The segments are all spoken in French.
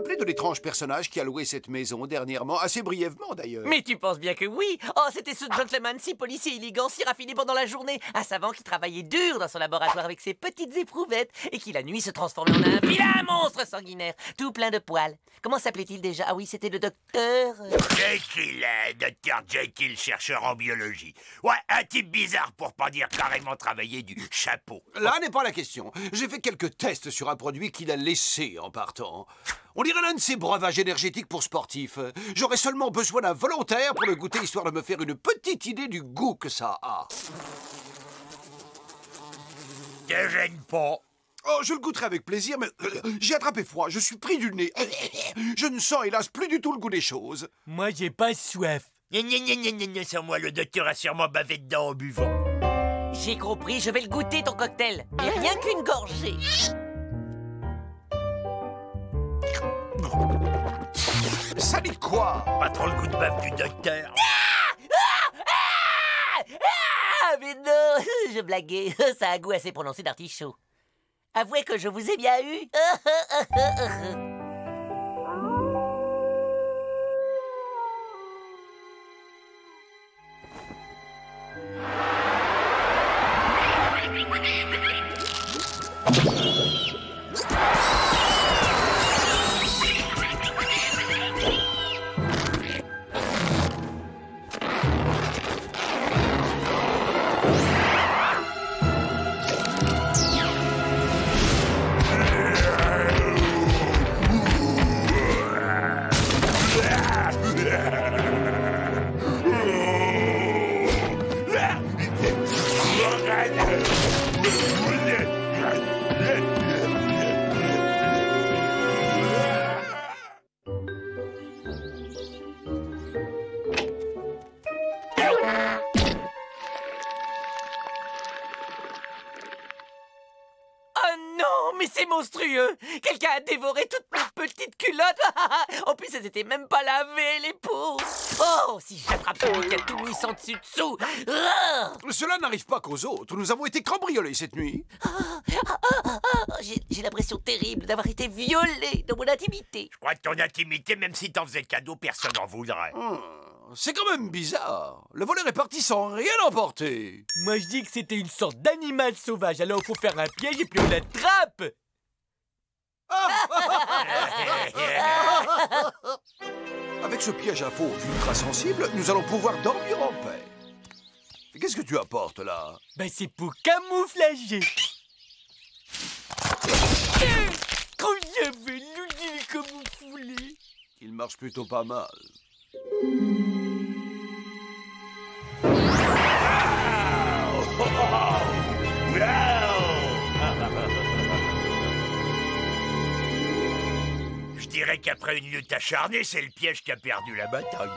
rappelez de l'étrange personnage qui a loué cette maison dernièrement, assez brièvement d'ailleurs? Mais tu penses bien que oui. Oh, c'était ce gentleman si policier élégant, si raffiné pendant la journée. Un savant qui travaillait dur dans son laboratoire avec ses petites éprouvettes et qui la nuit se transformait en un vilain monstre sanguinaire, tout plein de poils. Comment s'appelait-il déjà? Ah oui, c'était le docteur... Jekyll, docteur Jekyll, chercheur en biologie. Ouais, un type bizarre pour pas dire carrément travailler du chapeau. Là n'est pas la question. J'ai fait quelques tests sur un produit qu'il a laissé en partant. On dirait l'un de ces breuvages énergétiques pour sportifs. J'aurais seulement besoin d'un volontaire pour le goûter, histoire de me faire une petite idée du goût que ça a. Te gêne pas. Oh, je le goûterai avec plaisir, mais j'ai attrapé froid, je suis pris du nez. Je ne sens hélas plus du tout le goût des choses. Moi, j'ai pas soif. Sans moi, le docteur a sûrement bavé dedans en buvant. J'ai compris, je vais le goûter ton cocktail. Mais rien qu'une gorgée. Ça dit quoi? Pas trop le goût de bave du docteur. Ah, mais non, je blaguais. Ça a un goût assez prononcé d'artichaut. Avouez que je vous ai bien eu. Mais c'est monstrueux! Quelqu'un a dévoré toutes mes petites culottes! En plus, elles étaient même pas lavées, les pauvres! Oh, si j'attrape celui qui a tout mis sans dessus-dessous! Cela n'arrive pas qu'aux autres. Nous avons été cambriolés cette nuit. J'ai l'impression terrible d'avoir été violée dans mon intimité. Je crois que ton intimité, même si t'en faisais cadeau, personne n'en voudrait. C'est quand même bizarre. Le voleur est parti sans rien emporter. Moi, je dis que c'était une sorte d'animal sauvage. Alors, il faut faire un piège et puis on l'attrape. Avec ce piège à faux ultra sensible, nous allons pouvoir dormir en paix. Qu'est-ce que tu apportes là? Ben, c'est pour camouflager. Quand j'avais l'outil camouflé. Il marche plutôt pas mal. Je dirais qu'après une lutte acharnée, c'est le piège qui a perdu la bataille.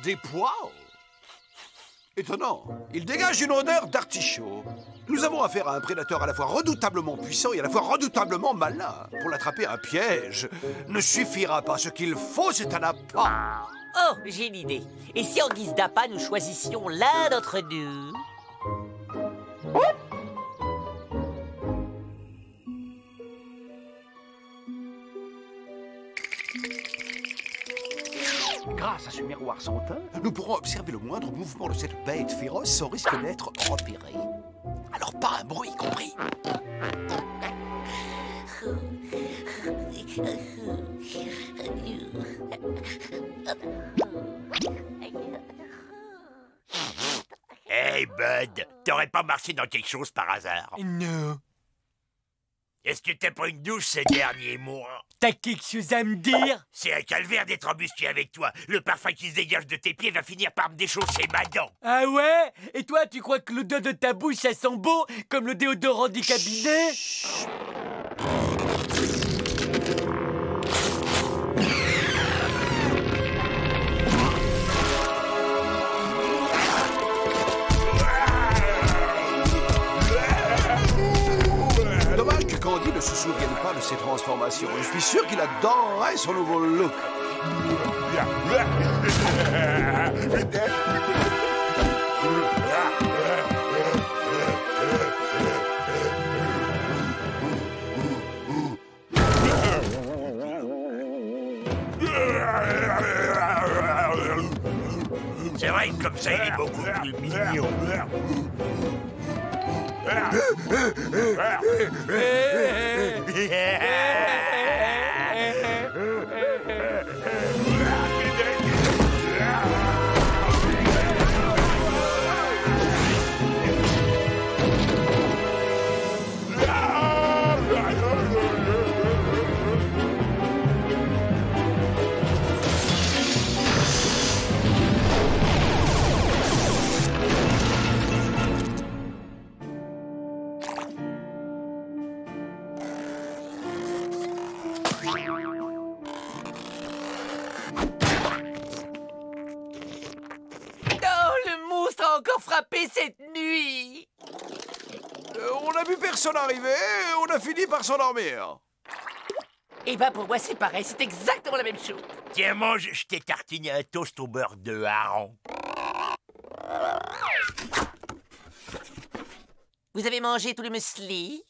Des poils? Étonnant. Il dégage une odeur d'artichaut. Nous avons affaire à un prédateur à la fois redoutablement puissant et à la fois redoutablement malin. Pour l'attraper, un piège ne suffira pas. Ce qu'il faut, c'est un appât. Oh, j'ai une idée. Et si en guise d'appât, nous choisissions l'un d'entre nous? Grâce à ce miroir sans teint, nous pourrons observer le moindre mouvement de cette bête féroce sans risque d'être repéré. Alors pas un bruit, compris? Hey, Bud, t'aurais pas marché dans quelque chose par hasard? Non. Est-ce que t'as pas une douche ces derniers mois? T'as quelque chose à me dire? C'est un calvaire d'être embusqué avec toi. Le parfum qui se dégage de tes pieds va finir par me déchausser ma dent. Ah ouais? Et toi, tu crois que l'odeur de ta bouche, ça sent beau, comme le déodorant du cabinet? Dommage que Candy ne se souvienne pas de ses transformations. Je suis sûr qu'il adorerait son nouveau look. C'est vrai que comme ça, il est beaucoup plus mignon. Encore frappé cette nuit. On a vu personne arriver, on a fini par s'endormir. Eh ben pour moi c'est pareil, c'est exactement la même chose. Tiens, mange, je t'ai tartiné un toast au beurre de hareng. Vous avez mangé tout le muesli?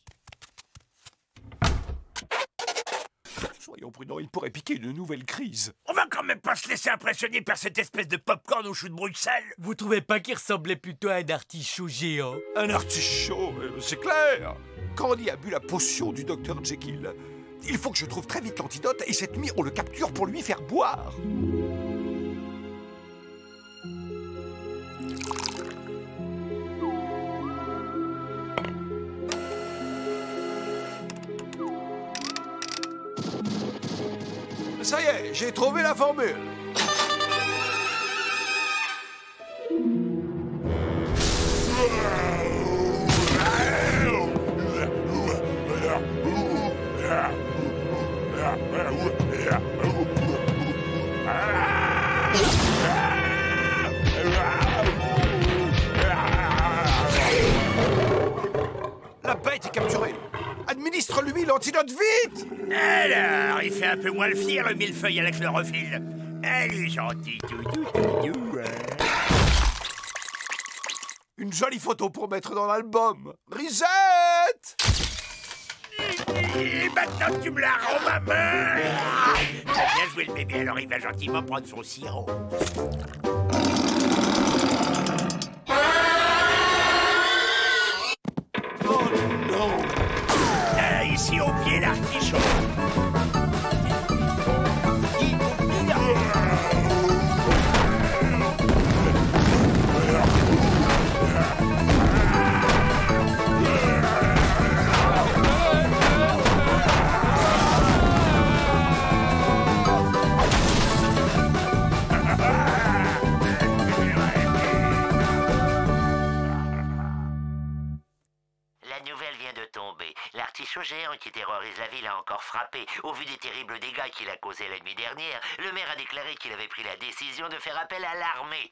Soyons prudents, il pourrait piquer une nouvelle crise. On va quand même pas se laisser impressionner par cette espèce de popcorn au chou de Bruxelles. Vous trouvez pas qu'il ressemblait plutôt à un artichaut géant? Un artichaut, c'est clair. Candy a bu la potion du Dr Jekyll. Il faut que je trouve très vite l'antidote et cette nuit on le capture pour lui faire boire. Ça y est, j'ai trouvé la formule. La bête est capturée. Administre-lui l'antidote vite! Alors, il fait un peu moins le fier, le millefeuille à la chlorophylle. Elle est gentille, tout. Une jolie photo pour mettre dans l'album. Risette! Et maintenant, tu me la rends, ma main! T'as bien joué le bébé, alors il va gentiment prendre son sirop. Oh non! Ici, au pied, l'artichaut. L'artichaut géant qui terrorise la ville a encore frappé. Au vu des terribles dégâts qu'il a causés la nuit dernière, le maire a déclaré qu'il avait pris la décision de faire appel à l'armée.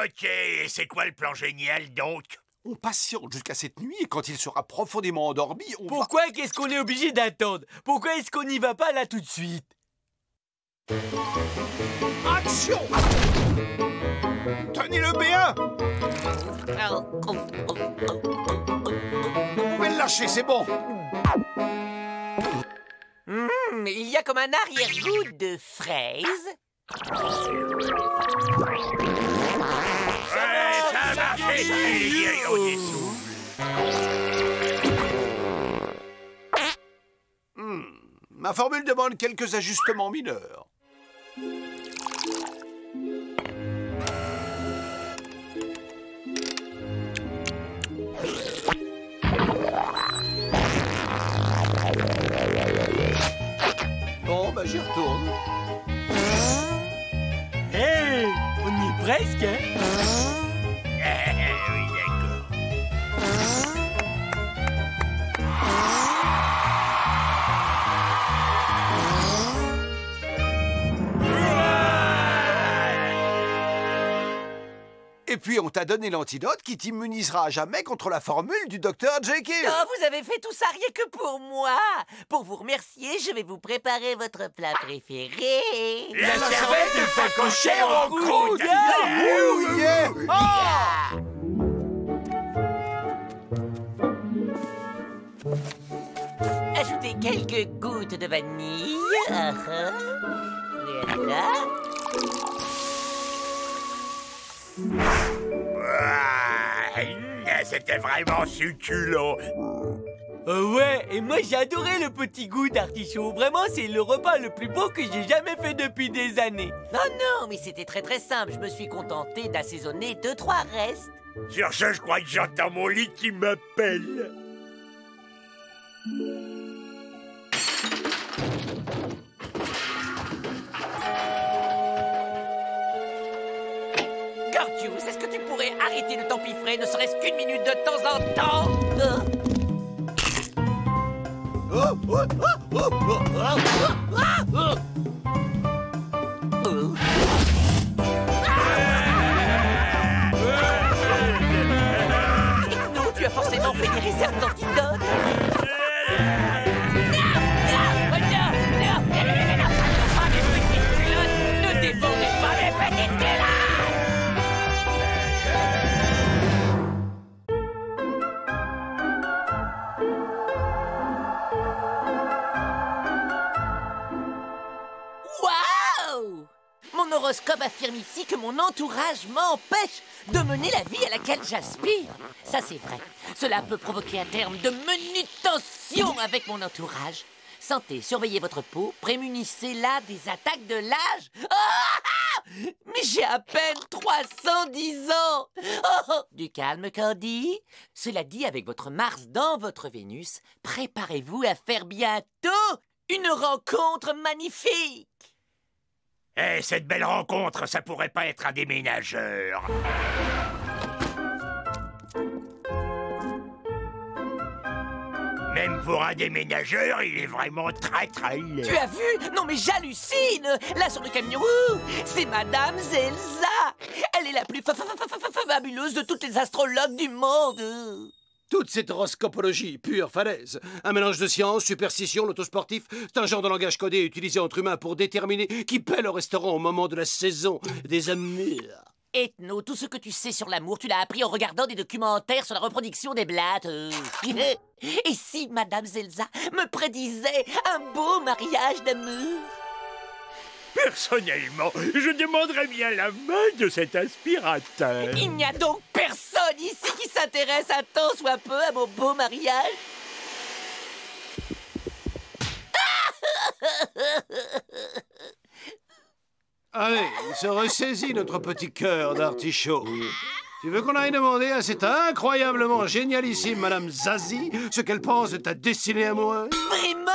Ok, et c'est quoi le plan génial donc? On patiente jusqu'à cette nuit et quand il sera profondément endormi, on Pourquoi qu'est-ce qu'on est obligé d'attendre? Pourquoi est-ce qu'on n'y va pas là tout de suite? Action! Tenez-le bien! Vous pouvez le lâcher, c'est bon! Il y a comme un arrière-goût de fraise. Ça a marché! On est sous. Ma formule demande quelques ajustements mineurs. Bon, bah j'y retourne. Hey, on y est presque, hein? Oui, d'accord. Et puis on t'a donné l'antidote qui t'immunisera à jamais contre la formule du Dr Jekyll. Oh, vous avez fait tout ça rien que pour moi. Pour vous remercier, je vais vous préparer votre plat préféré. La cervelle de facochère en croûte! Oh, yeah. Ajoutez quelques gouttes de vanille. Voilà. C'était vraiment succulent. Ouais, et moi j'ai adoré le petit goût d'artichaut. Vraiment, c'est le repas le plus beau que j'ai jamais fait depuis des années. Oh non, mais c'était très très simple. Je me suis contenté d'assaisonner 2-3 restes. Sur ce, je crois que j'entends mon lit qui m'appelle. Gordius, est-ce que tu pourrais arrêter de t'empiffrer, ne serait-ce qu'une minute de temps en temps? Non, tu as forcément fait des réserves d'antidote. Ah, mes petites culottes, ne défendez pas mes petites culottes. Waouh! Mon horoscope affirme ici que mon entourage m'empêche de mener la vie à laquelle j'aspire. Ça, c'est vrai. Cela peut provoquer à terme de manutentions avec mon entourage. Santé, surveillez votre peau, prémunissez-la des attaques de l'âge. Ah! Mais j'ai à peine 310 ans. Oh, du calme, Candy. Cela dit, avec votre Mars dans votre Vénus, préparez-vous à faire bientôt une rencontre magnifique. Eh, cette belle rencontre, ça pourrait pas être un déménageur. Même pour un déménageur, il est vraiment très très laid. Tu as vu? Non mais j'hallucine. Là sur le camion, c'est Madame Zelza. Elle est la plus fabuleuse de toutes les astrologues du monde. Toute cette horoscopologie, pure falaise. Un mélange de science, superstition, l'autosportif, c'est un genre de langage codé utilisé entre humains pour déterminer qui paie le restaurant au moment de la saison des amours. Ethno, tout ce que tu sais sur l'amour, tu l'as appris en regardant des documentaires sur la reproduction des blattes. Et si Madame Zelza me prédisait un beau mariage d'amour? Personnellement, je demanderais bien la main de cet aspirateur. Il n'y a donc personne ici qui s'intéresse un tant soit peu à mon beau mariage? Allez, il se ressaisit notre petit cœur d'artichaut. Tu veux qu'on aille demander à cette incroyablement génialissime Madame Zazie ce qu'elle pense de ta destinée amoureuse? Vraiment?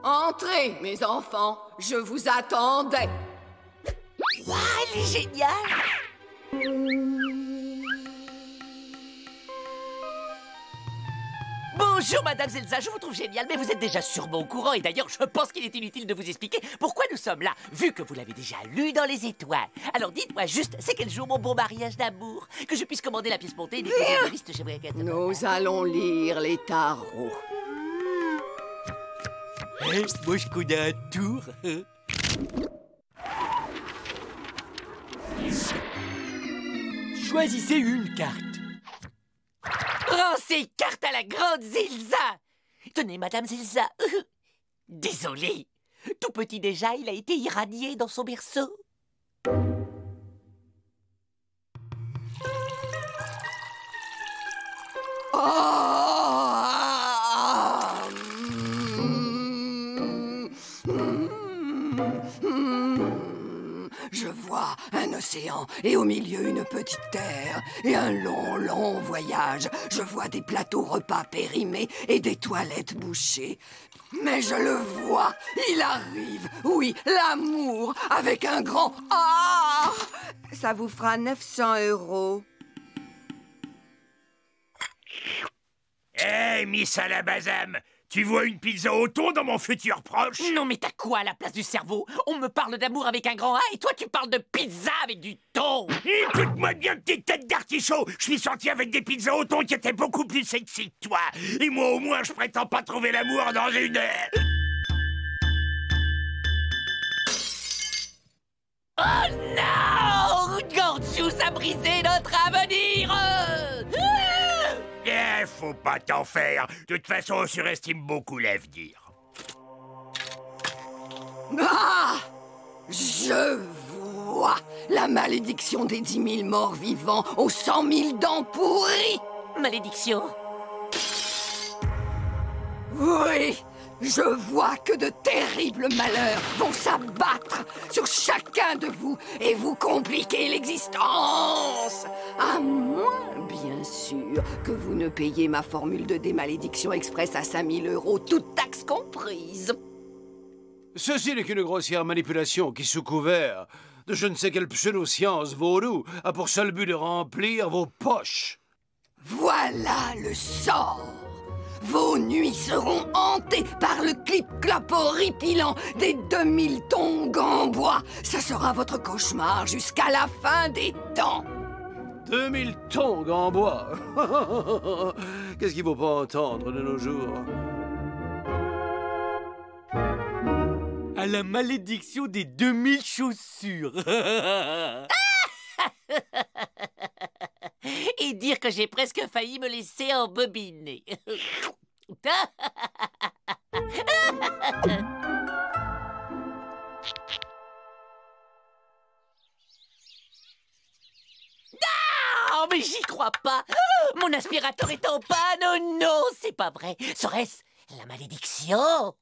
Entrez, mes enfants, je vous attendais. Waouh, elle est géniale! Bonjour, Madame Zelza, je vous trouve géniale, mais vous êtes déjà sûrement au courant, et d'ailleurs, je pense qu'il est inutile de vous expliquer pourquoi nous sommes là, vu que vous l'avez déjà lu dans les étoiles. Alors dites-moi juste, c'est quel jour mon beau mariage d'amour? Que je puisse commander la pièce montée et déposer une liste chez moi. Nous allons lire les tarots. Moi je connais un tour. Choisissez une carte. Rends ces cartes à la grande Zelza! Tenez, Madame Zelza. Désolé. Tout petit déjà, il a été irradié dans son berceau. Je vois un océan et au milieu une petite terre et un long, long voyage. Je vois des plateaux repas périmés et des toilettes bouchées. Mais je le vois, il arrive, oui, l'amour, avec un grand A. Ça vous fera 900 €. Eh, Miss Alabazam, tu vois une pizza au thon dans mon futur proche? Non, mais t'as quoi à la place du cerveau? On me parle d'amour avec un grand A et toi tu parles de pizza avec du thon! Écoute-moi bien, petite tête d'artichaut. Je suis sorti avec des pizzas au thon qui étaient beaucoup plus sexy que toi. Et moi, au moins, je prétends pas trouver l'amour dans une... Oh non! Gorgeous a brisé notre avenir! Faut pas t'en faire. De toute façon, on surestime beaucoup l'avenir. Ah! Je vois la malédiction des 10 000 morts vivants aux 100 000 dents pourries. Malédiction! Oui, je vois que de terribles malheurs vont s'abattre sur chacun de vous et vous compliquer l'existence. À moins, bien sûr, que vous ne payiez ma formule de démalédiction express à 5 000 €, toutes taxes comprises. Ceci n'est qu'une grossière manipulation qui, sous couvert de je ne sais quelle pseudo-science vaudou, a pour seul but de remplir vos poches. Voilà le sort. Vos nuits seront hantées par le clip-clop horripilant des 2000 tongs en bois. Ça sera votre cauchemar jusqu'à la fin des temps. 2000 tongs en bois. Qu'est-ce qu'il ne faut pas entendre de nos jours? À la malédiction des 2000 chaussures. Et dire que j'ai presque failli me laisser embobiner. Non, mais j'y crois pas. Mon aspirateur est en panne. Oh non, c'est pas vrai. Serait-ce la malédiction?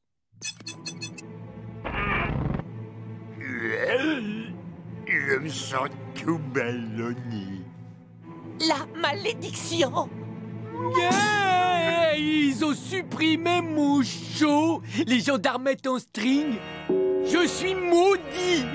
Je me sens tout ballonné. La malédiction! Yeah, ils ont supprimé mon show. Les gendarmettes en string. Je suis maudit.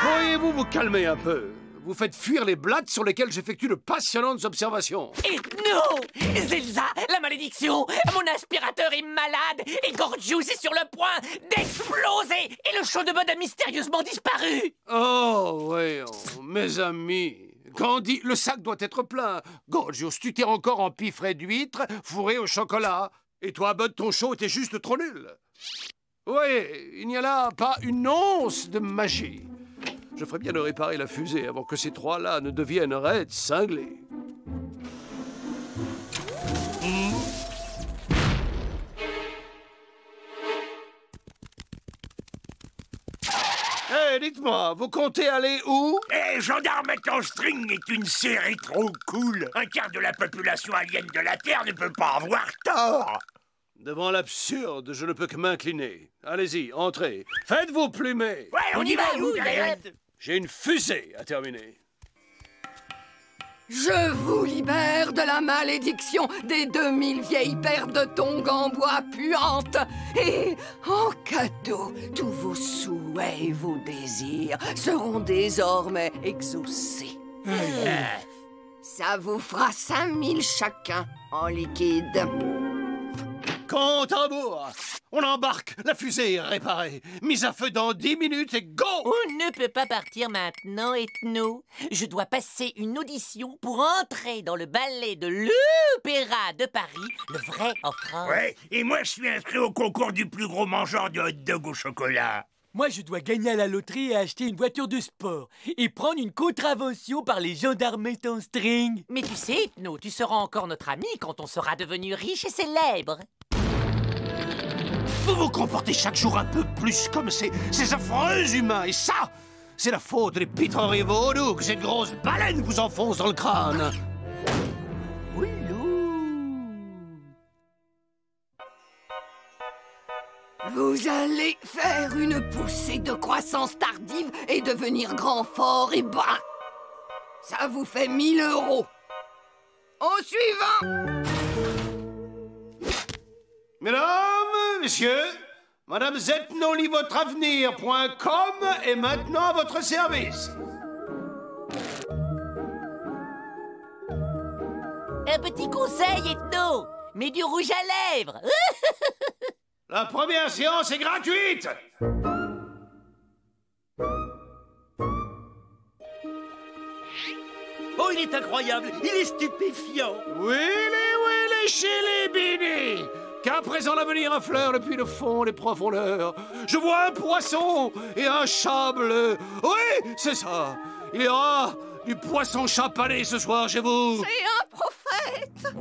Pourriez-vous vous calmer un peu? Vous faites fuir les blattes sur lesquelles j'effectue de passionnantes observations. Et non! Zelza, la malédiction! Mon aspirateur est malade et Gorgeous est sur le point d'exploser! Et le show de mode a mystérieusement disparu! Oh, voyons, mes amis. Candy, le sac doit être plein. Gorgeous, tu t'es encore en piffret d'huître fourré au chocolat. Et toi, Bud, ton show était juste trop nul. Oui, il n'y a là pas une once de magie. Je ferais bien de réparer la fusée avant que ces trois-là ne deviennent raides cinglés. Hé, dites-moi, vous comptez aller où? Gendarmettes en string est une série trop cool. Un quart de la population alien de la Terre ne peut pas avoir tort. Devant l'absurde, je ne peux que m'incliner. Allez-y, entrez. Faites-vous plumer. Ouais, on y va, nous, J'ai une fusée à terminer. Je vous libère de la malédiction des 2000 vieilles paires de tongs en bois puantes. Et en cadeau, tous vos souhaits et vos désirs seront désormais exaucés. Ça vous fera 5000 chacun en liquide. Compte à rebours. On embarque, la fusée est réparée. Mise à feu dans 10 minutes et go! On ne peut pas partir maintenant, Ethno. Je dois passer une audition pour entrer dans le ballet de l'Opéra de Paris, le vrai en France. Ouais, et moi je suis inscrit au concours du plus gros mangeur de hot dog au chocolat. Moi, je dois gagner à la loterie et acheter une voiture de sport. Et prendre une contravention par les gendarmettes en string. Mais tu sais, Ethno, tu seras encore notre ami quand on sera devenu riche et célèbre. Vous vous comportez chaque jour un peu plus comme ces affreux humains. Et ça, c'est la faute des pitreries vaudou que cette grosse baleine vous enfonce dans le crâne. Vous allez faire une poussée de croissance tardive et devenir grand, fort et brun. Ça vous fait 1000 €. Au suivant! Mesdames, messieurs, Madame Zetnolivotreavenir.com est maintenant à votre service. Un petit conseil, Ethno. Mets du rouge à lèvres. La première séance est gratuite. Oh, il est incroyable, il est stupéfiant. Willy chez les Bini. qu'à présent l'avenir affleure depuis le fond des profondeurs. Je vois un poisson et un chat bleu. Oui, c'est ça. Il y aura du poisson chapané ce soir chez vous. C'est un prophète.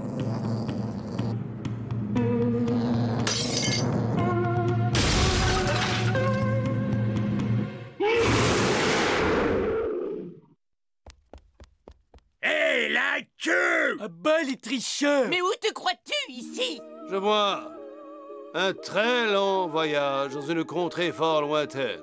Hé, la queue! Ah bah, les tricheurs! Mais où te crois-tu, ici? Je vois un très long voyage dans une contrée fort lointaine.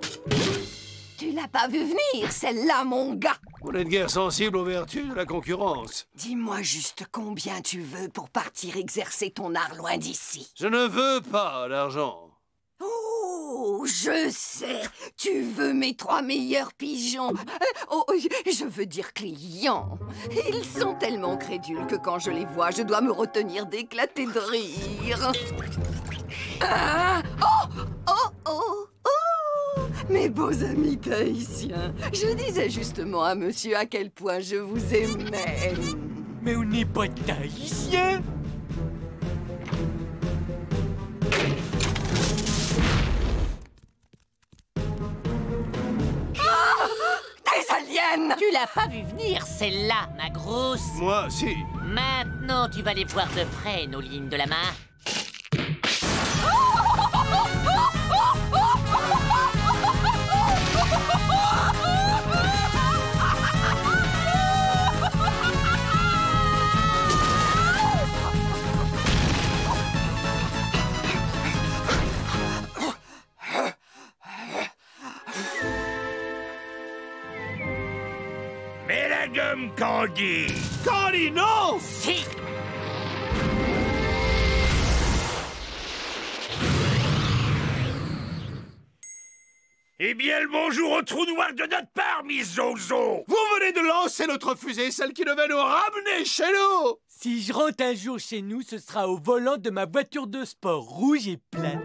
Tu l'as pas vu venir, celle-là, mon gars. Vous n'êtes guère sensible aux vertus de la concurrence. Dis-moi juste combien tu veux pour partir exercer ton art loin d'ici. Je ne veux pas d'argent. Oh, je sais. Tu veux mes 3 meilleurs pigeons. Je veux dire clients. Ils sont tellement crédules que quand je les vois, je dois me retenir d'éclater de rire. Ah, oh! Mes beaux amis tahitiens, je disais justement à monsieur à quel point je vous aimais. Mais on n'est pas tahitiens! Des aliens! Tu l'as pas vu venir, celle-là, ma grosse. Moi, si. Maintenant, tu vas les voir de près, nos lignes de la main. Mais la gomme Candy! Candy, non! Si! Eh bien, le bonjour au trou noir de notre part, Miss Zozo! Vous venez de lancer notre fusée, celle qui devait nous ramener chez nous! Si je rentre un jour chez nous, ce sera au volant de ma voiture de sport rouge et plate.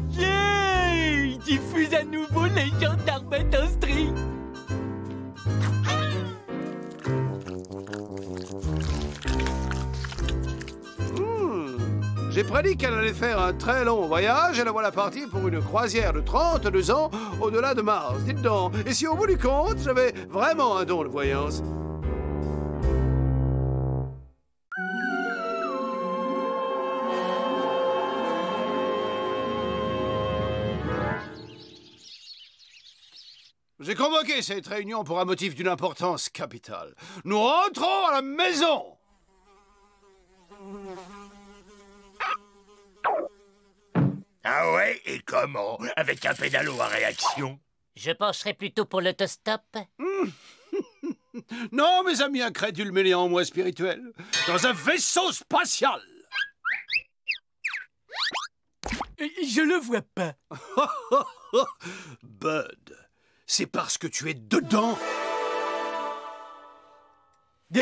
Yeah! Il diffuse à nouveau les gendarmes d'instri. J'ai prédit qu'elle allait faire un très long voyage et la voilà partie pour une croisière de 32 ans au-delà de Mars. Dites donc, et si au bout du compte, j'avais vraiment un don de voyance? J'ai convoqué cette réunion pour un motif d'une importance capitale. Nous rentrons à la maison! Ah ouais, et comment? Avec un pédalo à réaction? Je pencherais plutôt pour l'autostop. Non, mes amis incrédules mais néanmoins spirituels, dans un vaisseau spatial. Je le vois pas. Bud, c'est parce que tu es dedans. Je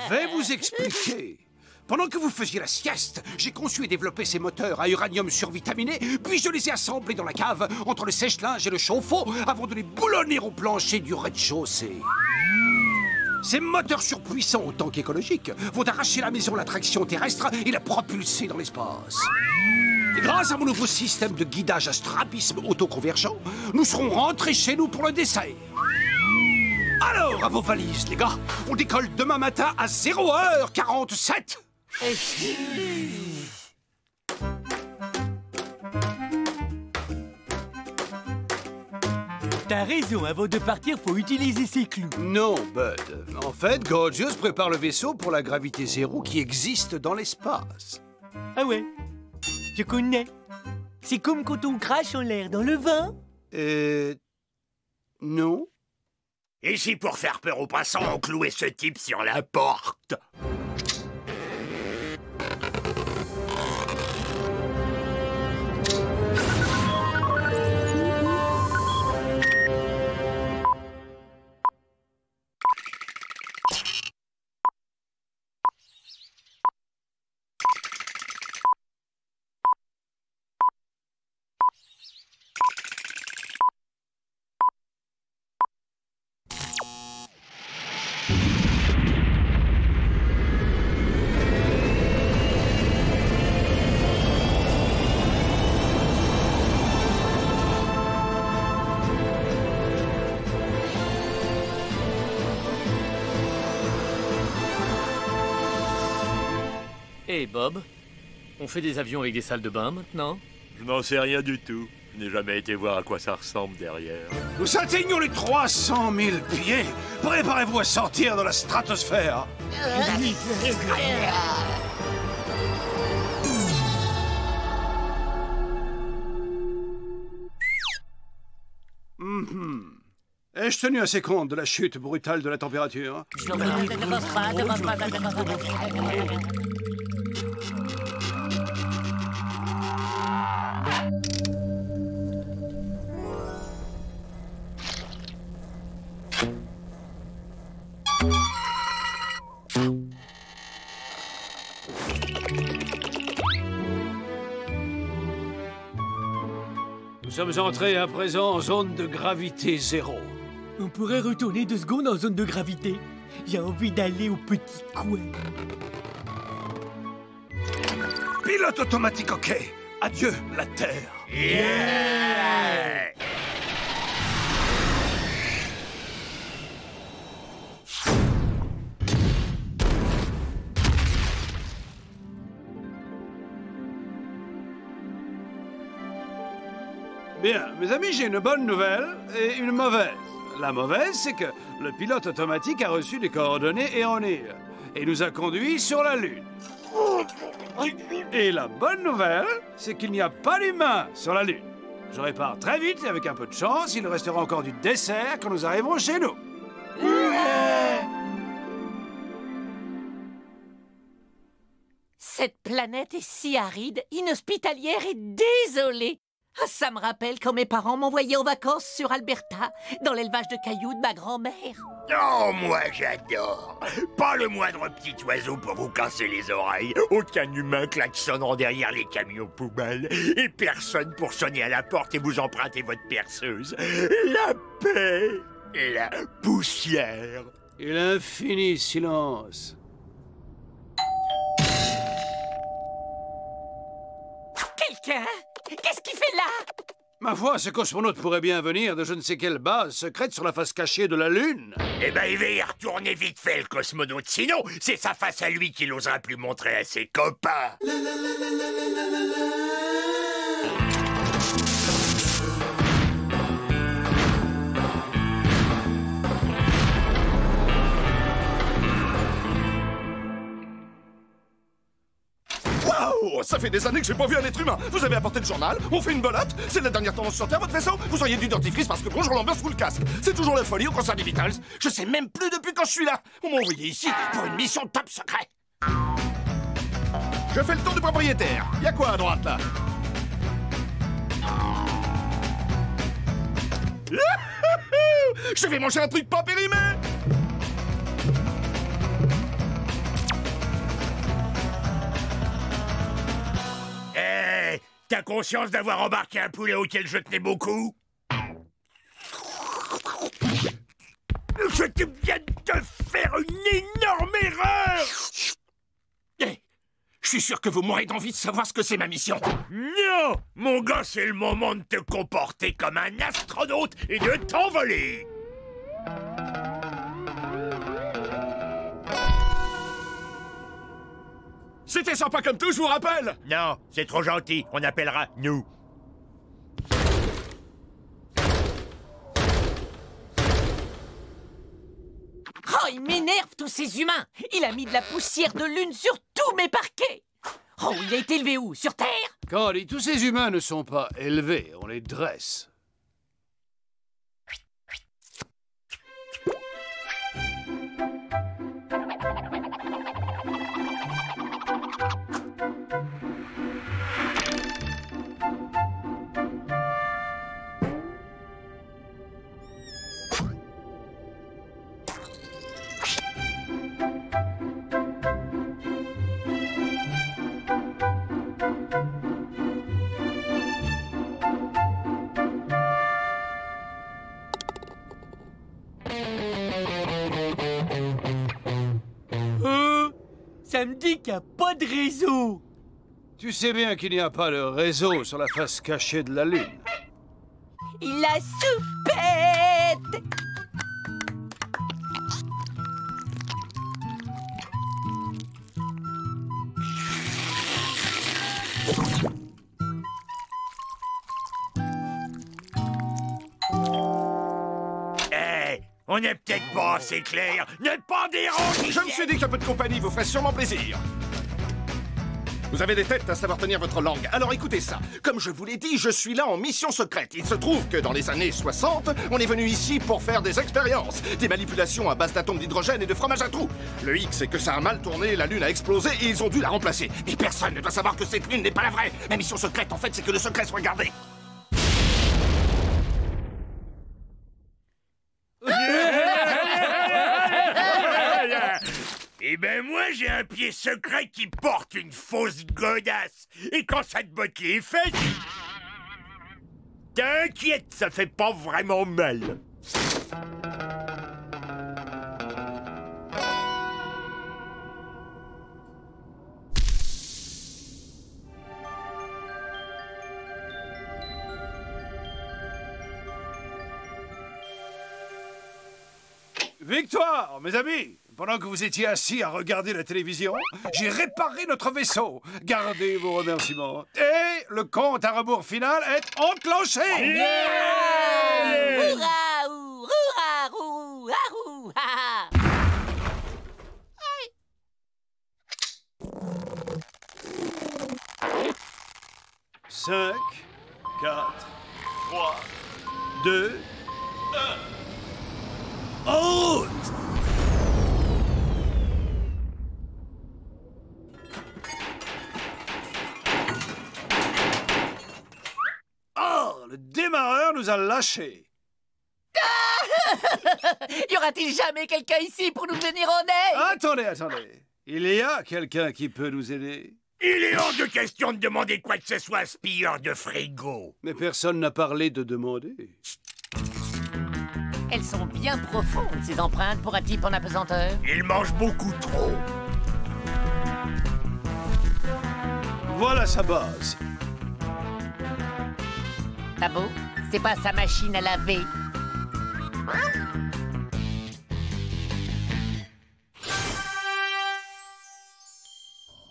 vais vous expliquer. Pendant que vous faisiez la sieste, j'ai conçu et développé ces moteurs à uranium survitaminé, puis je les ai assemblés dans la cave, entre le sèche-linge et le chauffe-eau, avant de les boulonner au plancher du rez-de-chaussée. Ces moteurs surpuissants autant qu'écologiques vont arracher la maison l'attraction terrestre et la propulser dans l'espace. Et grâce à mon nouveau système de guidage à strabisme autoconvergent, nous serons rentrés chez nous pour le dessert. Alors, à vos valises, les gars, on décolle demain matin à 0h47. T'as raison, avant de partir, faut utiliser ses clous. Non, Bud. En fait, Gorgeous prépare le vaisseau pour la gravité zéro qui existe dans l'espace. Ah ouais, je connais. C'est comme quand on crache en l'air dans le vin. Non. Et si pour faire peur aux passants, on clouait ce type sur la porte? Hey Bob, on fait des avions avec des salles de bain maintenant? Je n'en sais rien du tout. Je n'ai jamais été voir à quoi ça ressemble derrière. Nous atteignons les 300 000 pieds. Préparez-vous à sortir dans la stratosphère. Ai-je tenu assez compte de la chute brutale de la température? Nous sommes entrés à présent en zone de gravité zéro. On pourrait retourner 2 secondes en zone de gravité. J'ai envie d'aller au petit coin. Pilote automatique OK. Adieu, la Terre. Yeah! Bien, mes amis, j'ai une bonne nouvelle et une mauvaise. La mauvaise, c'est que le pilote automatique a reçu des coordonnées erronées et nous a conduits sur la Lune. Et la bonne nouvelle, c'est qu'il n'y a pas d'humains sur la Lune. Je répare très vite et avec un peu de chance, il restera encore du dessert quand nous arriverons chez nous. Cette planète est si aride, inhospitalière et désolée. Ah, ça me rappelle quand mes parents m'envoyaient en vacances sur Alberta, dans l'élevage de cailloux de ma grand-mère. Oh, moi j'adore. Pas le moindre petit oiseau pour vous casser les oreilles, aucun humain klaxonnant derrière les camions poubelles, et personne pour sonner à la porte et vous emprunter votre perceuse. La paix, la poussière. Et l'infini silence. Quelqu'un? Qu'est-ce qu'il fait là? Ma foi, ce cosmonaute pourrait bien venir de je ne sais quelle base secrète sur la face cachée de la Lune. Eh ben, il va y retourner vite fait, le cosmonaute. Sinon, c'est sa face à lui qu'il n'osera plus montrer à ses copains. Waouh! Ça fait des années que j'ai pas vu un être humain. Vous avez apporté le journal, on fait une belote, c'est la dernière tendance sur Terre, votre vaisseau. Vous auriez du dentifrice parce que bonjour l'ambiance sous le casque. C'est toujours la folie au concert des Beatles. Je sais même plus depuis quand je suis là. On m'a envoyé ici pour une mission top secret. Je fais le tour du propriétaire. Y a quoi à droite là? Je vais manger un truc pas périmé. Eh, t'as conscience d'avoir embarqué un poulet auquel je tenais beaucoup? Je te viens de faire une énorme erreur! Eh, je suis sûr que vous mourrez d'envie de savoir ce que c'est ma mission. Non! Mon gars, c'est le moment de te comporter comme un astronaute et de t'envoler! C'était sympa comme tout, je vous rappelle. Non, c'est trop gentil, on appellera nous. Oh, il m'énerve, tous ces humains! Il a mis de la poussière de lune sur tous mes parquets! Oh, il a été élevé où? Sur Terre? Candy, tous ces humains ne sont pas élevés, on les dresse. ça me dit qu'il n'y a pas de réseau. Tu sais bien qu'il n'y a pas de réseau sur la face cachée de la Lune. Il a soupette. On n'est peut-être pas assez clair. Ne pas déranger. Je me suis dit qu'un peu de compagnie vous ferait sûrement plaisir. Vous avez des têtes à savoir tenir votre langue. Alors écoutez ça. Comme je vous l'ai dit, je suis là en mission secrète. Il se trouve que dans les années 60, on est venu ici pour faire des expériences. Des manipulations à base d'atomes d'hydrogène et de fromage à trous. Le hic, c'est que ça a mal tourné, la Lune a explosé et ils ont dû la remplacer. Mais personne ne doit savoir que cette Lune n'est pas la vraie. Ma mission secrète, en fait, c'est que le secret soit gardé. Eh ben moi j'ai un pied secret qui porte une fausse godasse. Et quand ça te botte les fesses... T'inquiète, ça fait pas vraiment mal. Victoire, mes amis! Pendant que vous étiez assis à regarder la télévision, j'ai réparé notre vaisseau. Gardez vos remerciements. Et le compte à rebours final est enclenché! Yeah! Hourra! Hourra! Hourra! Ha! 5, 4, 3, 2, 1... Out! Le démarreur nous a lâchés. Y aura-t-il jamais quelqu'un ici pour nous venir en aide? Attendez. Il y a quelqu'un qui peut nous aider. Il est hors de question de demander quoi que ce soit à un spilleur de frigo. Mais personne n'a parlé de demander. Elles sont bien profondes, ces empreintes, pour un type en apesanteur. Il mange beaucoup trop. Voilà sa base. Pas beau? C'est pas sa machine à laver.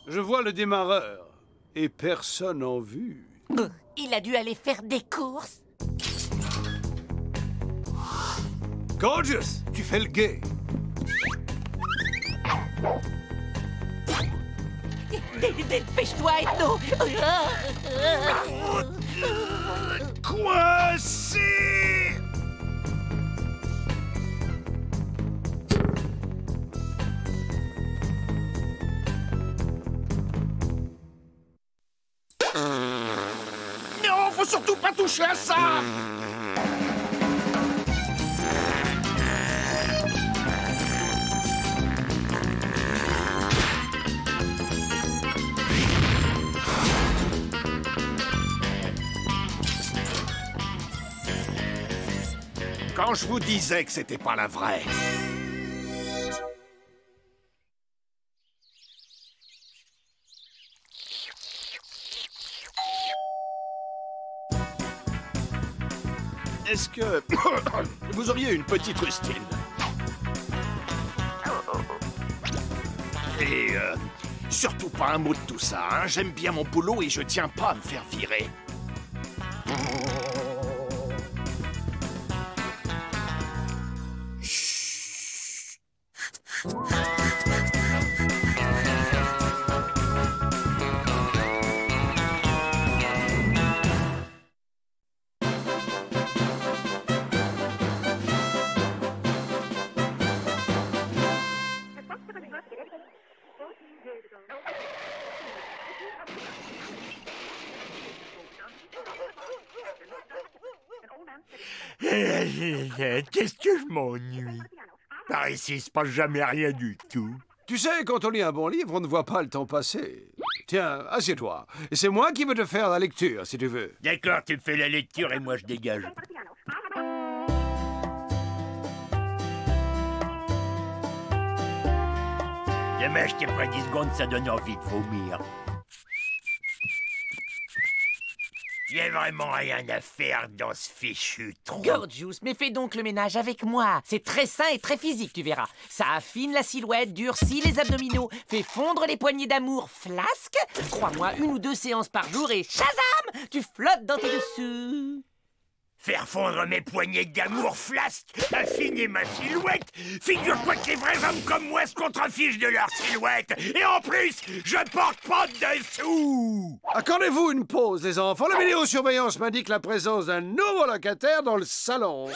Je vois le démarreur. Et personne en vue. Il a dû aller faire des courses. Gorgeous, tu fais le guet. Dépêche-toi, Ethno. Coincé! Non, faut surtout pas toucher à ça! Quand je vous disais que c'était pas la vraie. Est-ce que vous auriez une petite rustine? Et surtout pas un mot de tout ça, hein? J'aime bien mon boulot et je tiens pas à me faire virer. Qu'est-ce que je m'ennuie? Par ici, il se passe jamais rien du tout. Tu sais, quand on lit un bon livre, on ne voit pas le temps passer. Tiens, assieds-toi. Et c'est moi qui veux te faire la lecture, si tu veux. D'accord, tu me fais la lecture et moi je dégage. Dommage qu'après 10 secondes, ça donne envie de vomir. Il n'y a vraiment rien à faire dans ce fichu trou. Gorgeous, mais fais donc le ménage avec moi. C'est très sain et très physique, tu verras. Ça affine la silhouette, durcit les abdominaux, fait fondre les poignées d'amour flasque. Crois-moi, 1 ou 2 séances par jour et shazam, tu flottes dans tes dessous. Faire fondre mes poignées d'amour flasque, affiner ma silhouette. Figure-toi que les vrais hommes comme moi se contrefichent de leur silhouette. Et en plus, je porte pas de dessous. Accordez-vous une pause, les enfants. La vidéosurveillance m'indique la présence d'un nouveau locataire dans le salon.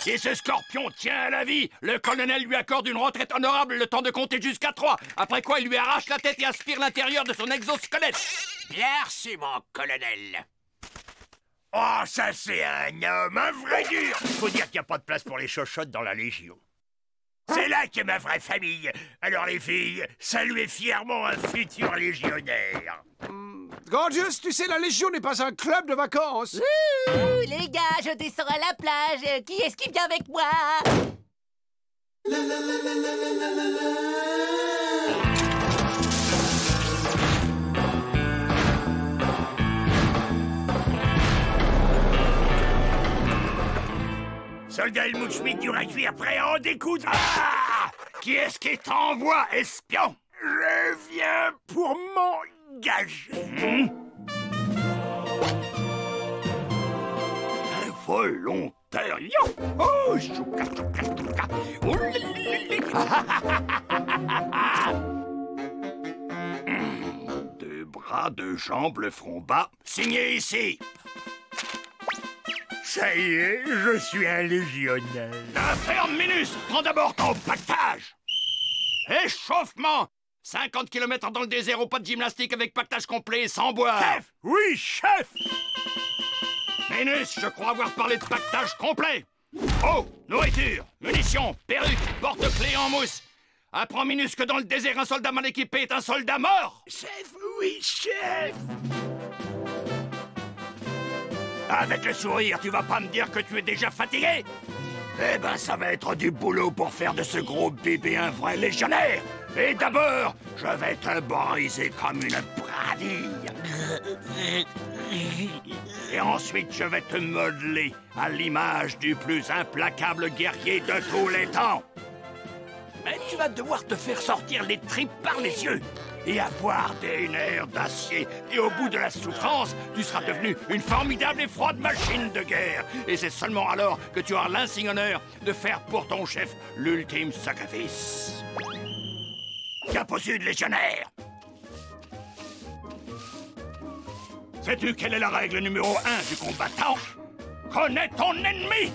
Si ce scorpion tient à la vie, le colonel lui accorde une retraite honorable le temps de compter jusqu'à 3. Après quoi, il lui arrache la tête et aspire l'intérieur de son exosquelette. Bien reçu, mon colonel. Oh, ça c'est un homme, un vrai dur. Faut dire qu'il n'y a pas de place pour les chochottes dans la Légion. C'est là qu'est ma vraie famille. Alors les filles, saluez fièrement un futur légionnaire. Gorgeous, tu sais, la Légion n'est pas un club de vacances. Les gars, je descends à la plage. Qui est-ce qui vient avec moi? Soldat Helmut Schmidt du Reichswehr prêt à en découdre. Ah! Qui est-ce qui t'envoie, espion? Je viens pour m'engager. Involontaire. Oh, chouka, chouka, chouka. Oh, deux bras, deux jambes, le front bas. Signé ici. Ça y est, je suis un légionnaire. Affaire Minus, prends d'abord ton pactage. Échauffement. 50 km dans le désert au pas de gymnastique avec pactage complet et sans boire. Chef! Oui, chef! Minus, je crois avoir parlé de pactage complet. Eau, nourriture, munitions, perruque, porte-clés en mousse. Apprends Minus que dans le désert, un soldat mal équipé est un soldat mort. Chef, oui, chef! Avec le sourire, tu vas pas me dire que tu es déjà fatigué? Eh ben, ça va être du boulot pour faire de ce gros bébé un vrai légionnaire. Et d'abord, je vais te briser comme une bradille. Et ensuite, je vais te modeler à l'image du plus implacable guerrier de tous les temps. Mais tu vas devoir te faire sortir les tripes par les yeux et avoir des nerfs d'acier. Et au bout de la souffrance, tu seras devenu une formidable et froide machine de guerre. Et c'est seulement alors que tu auras l'insigne honneur de faire pour ton chef l'ultime sacrifice. Cap au sud, légionnaire! Sais-tu quelle est la règle numéro 1 du combattant? Connais ton ennemi!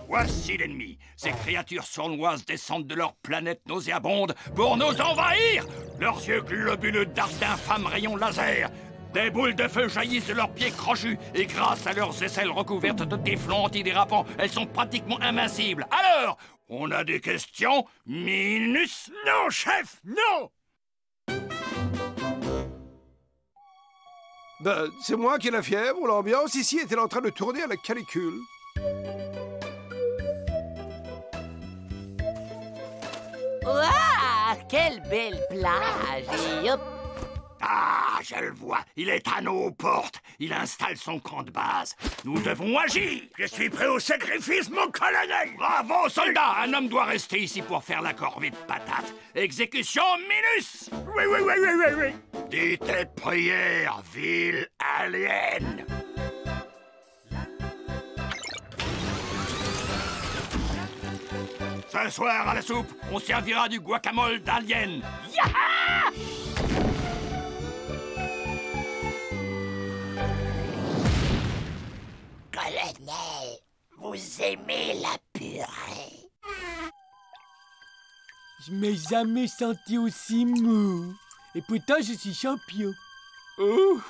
Voici l'ennemi. Ces créatures sournoises descendent de leur planète nauséabonde pour nous envahir. Leurs yeux globuleux dartent d'infâmes rayons laser. Des boules de feu jaillissent de leurs pieds crochus et grâce à leurs aisselles recouvertes de téflon antidérapant, elles sont pratiquement invincibles. Alors, on a des questions? Minus? Non, chef, non! Ben, c'est moi qui ai la fièvre. L'ambiance ici est-elle en train de tourner à la canicule? Ouah, quelle belle plage! Et hop! Ah, je le vois, il est à nos portes. Il installe son camp de base. Nous devons agir. Je suis prêt au sacrifice, mon colonel. Bravo, soldat! Un homme doit rester ici pour faire la corvée de patates. Exécution Minus! Oui, oui, oui, oui, oui, oui. Dis tes prières, ville alien. Ce soir, à la soupe, on servira du guacamole d'alien. Yaha! Colonel, vous aimez la purée? Je m'ai jamais senti aussi mou. Et pourtant, je suis champion. Ouh,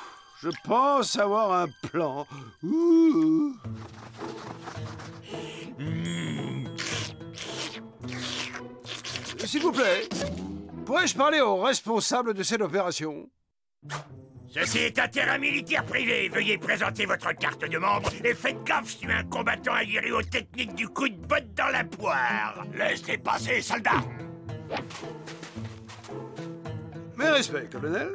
je pense avoir un plan. Ouh. S'il vous plaît, pourrais-je parler au responsable de cette opération? Ceci est un terrain militaire privé. Veuillez présenter votre carte de membre et faites gaffe, je suis un combattant aguerri aux techniques du coup de botte dans la poire. Laissez passer, soldats. Mes respects, colonel.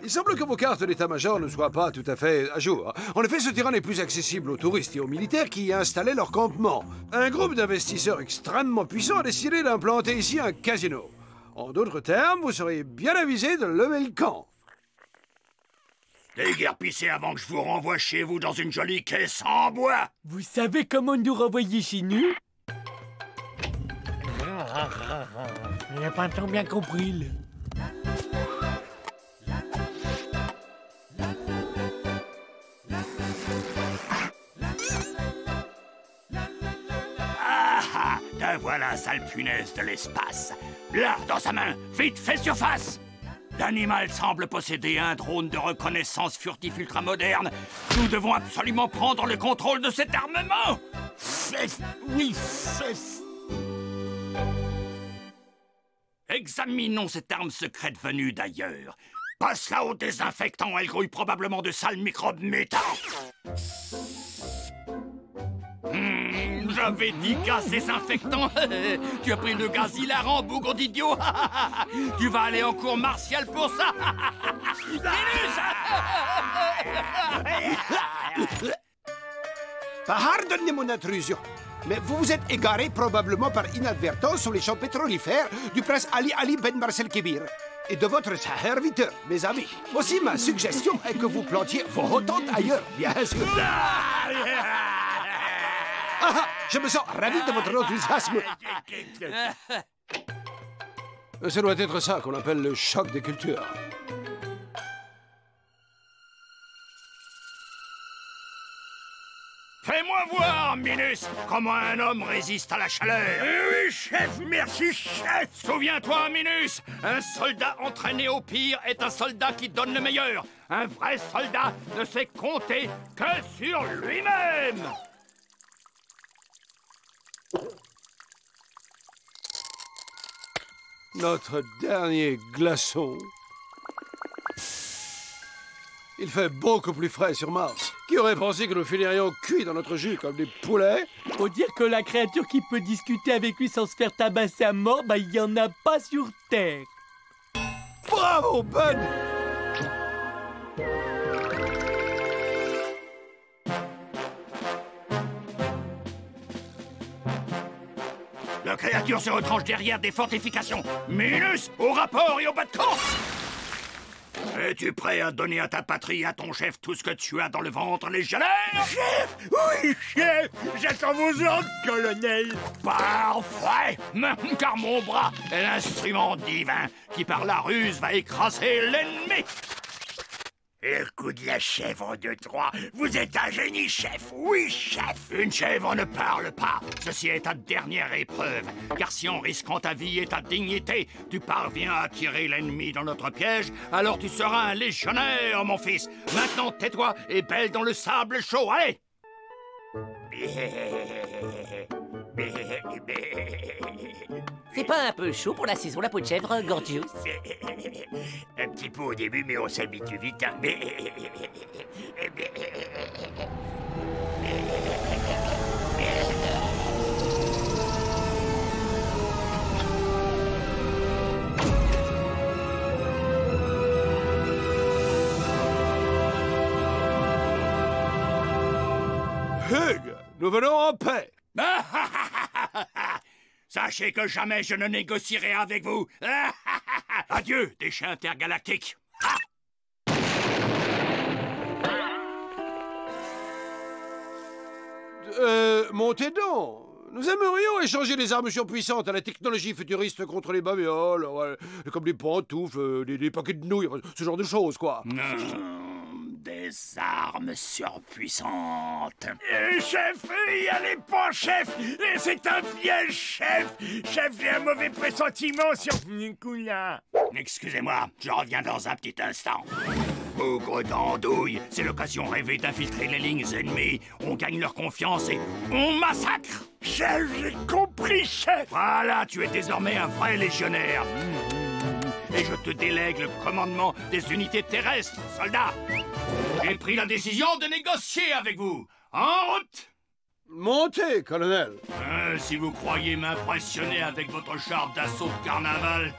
Il semble que vos cartes d'état-major ne soient pas tout à fait à jour. En effet, ce terrain n'est plus accessible aux touristes et aux militaires qui y installaient leur campement. Un groupe d'investisseurs extrêmement puissants a décidé d'implanter ici un casino. En d'autres termes, vous seriez bien avisé de lever le camp. Déguerpissez avant que je vous renvoie chez vous dans une jolie caisse en bois. Vous savez comment nous renvoyer chez nous? Il n'a pas tant bien compris, là. Ah, te voilà, sale punaise de l'espace. Là, dans sa main, vite, fais surface. L'animal semble posséder un drone de reconnaissance furtif ultramoderne. Nous devons absolument prendre le contrôle de cet armement. Chef, oui, chef. Examinons cette arme secrète venue d'ailleurs. Passe-la au désinfectant, elle grouille probablement de sales microbes métants. J'avais dit gaz désinfectant. Tu as pris le gaz hilarant, bougre d'idiot. Tu vas aller en cours martiale pour ça. Pardonnez mon intrusion, mais vous vous êtes égaré probablement par inadvertance sur les champs pétrolifères du prince Ali Ben Marcel Kébir et de votre serviteur, mes amis. Aussi, ma suggestion est que vous plantiez vos tentes ailleurs, bien sûr. Ah, je me sens ravi de votre enthousiasme. Ça doit être ça qu'on appelle le choc des cultures. Fais-moi voir, Minus, comment un homme résiste à la chaleur. Oui, chef, merci, chef. Souviens-toi, Minus, un soldat entraîné au pire est un soldat qui donne le meilleur. Un vrai soldat ne sait compter que sur lui-même. Notre dernier glaçon. Il fait beaucoup plus frais sur Mars. Qui aurait pensé que nous finirions cuits dans notre jus comme des poulets? Faut dire que la créature qui peut discuter avec lui sans se faire tabasser à mort, bah il y en a pas sur Terre. Bravo, Ben! La créature se retranche derrière des fortifications. Minus, au rapport et au bas de course. Es-tu prêt à donner à ta patrie et à ton chef tout ce que tu as dans le ventre, légionnaire? Chef! Oui, chef! J'attends vos ordres, colonel! Parfait! Car mon bras est l'instrument divin qui, par la ruse, va écraser l'ennemi! Le coup de la chèvre de Troie. Vous êtes un génie, chef. Oui, chef. Une chèvre ne parle pas. Ceci est ta dernière épreuve. Car si en risquant ta vie et ta dignité, tu parviens à attirer l'ennemi dans notre piège, alors tu seras un légionnaire, mon fils. Maintenant, tais-toi et belle dans le sable chaud. Allez! C'est pas un peu chaud pour la saison, la peau de chèvre, Gorgius? Un petit peu au début, mais on s'habitue vite. Hein. Hugh, nous venons en paix. Sachez que jamais je ne négocierai avec vous. Adieu, déchets intergalactiques. Montez donc. Nous aimerions échanger des armes surpuissantes à la technologie futuriste contre les babioles, ouais, comme des pantoufles, des paquets de nouilles, ce genre de choses, quoi. Des armes surpuissantes. Chef, y allez pas, chef. C'est un piège, chef. Chef, j'ai un mauvais pressentiment sur Nicolas. Excusez-moi, je reviens dans un petit instant. Bougre d'andouille, c'est l'occasion rêvée d'infiltrer les lignes ennemies. On gagne leur confiance et on massacre. Chef, j'ai compris, chef. Voilà, tu es désormais un vrai légionnaire. et je te délègue le commandement des unités terrestres, soldats. J'ai pris la décision de négocier avec vous. En route! Montez, colonel. Si vous croyez m'impressionner avec votre char d'assaut de carnaval,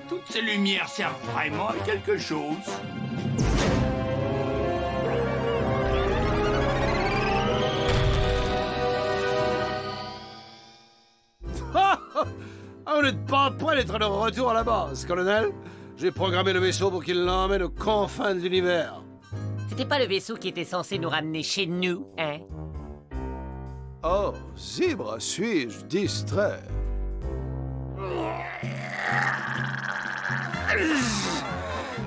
toutes ces lumières servent vraiment à quelque chose. Vous n'êtes pas prêt d'être de retour à la base, colonel. J'ai programmé le vaisseau pour qu'il l'emmène aux confins de l'univers. C'était pas le vaisseau qui était censé nous ramener chez nous, hein? Oh, Zebra, suis-je distrait?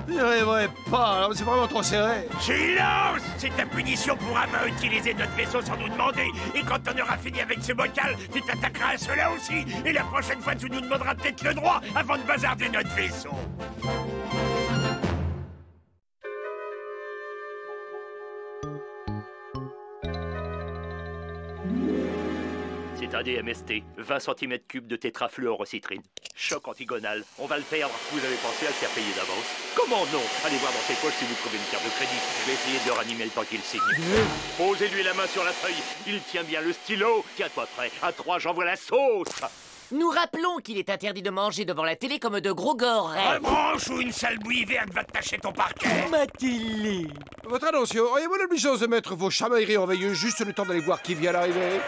J'y arriverai pas, c'est vraiment trop serré. Silence! C'est ta punition pour avoir utilisé notre vaisseau sans nous demander. Et quand on aura fini avec ce bocal, tu t'attaqueras à cela aussi. Et la prochaine fois, tu nous demanderas peut-être le droit avant de bazarder notre vaisseau. C'est un DMST, 20 cm3 de tétrafluorocitrine. Choc antigonal. On va le perdre. Vous avez pensé à le faire payer d'avance? Comment non? Allez voir dans ses poches si vous trouvez une carte de crédit. Je vais essayer de le ranimer le temps qu'il signe. Posez-lui la main sur la feuille. Il tient bien le stylo. Tiens-toi prêt. À 3, j'envoie la sauce. Nous rappelons qu'il est interdit de manger devant la télé comme de gros gorets. Rebranche ou une sale bouillie verte va te tacher ton parquet. Ma télé. Votre annonce, auriez-vous l'obligeance de mettre vos chamailleries en veilleuse juste le temps d'aller voir qui vient d'arriver?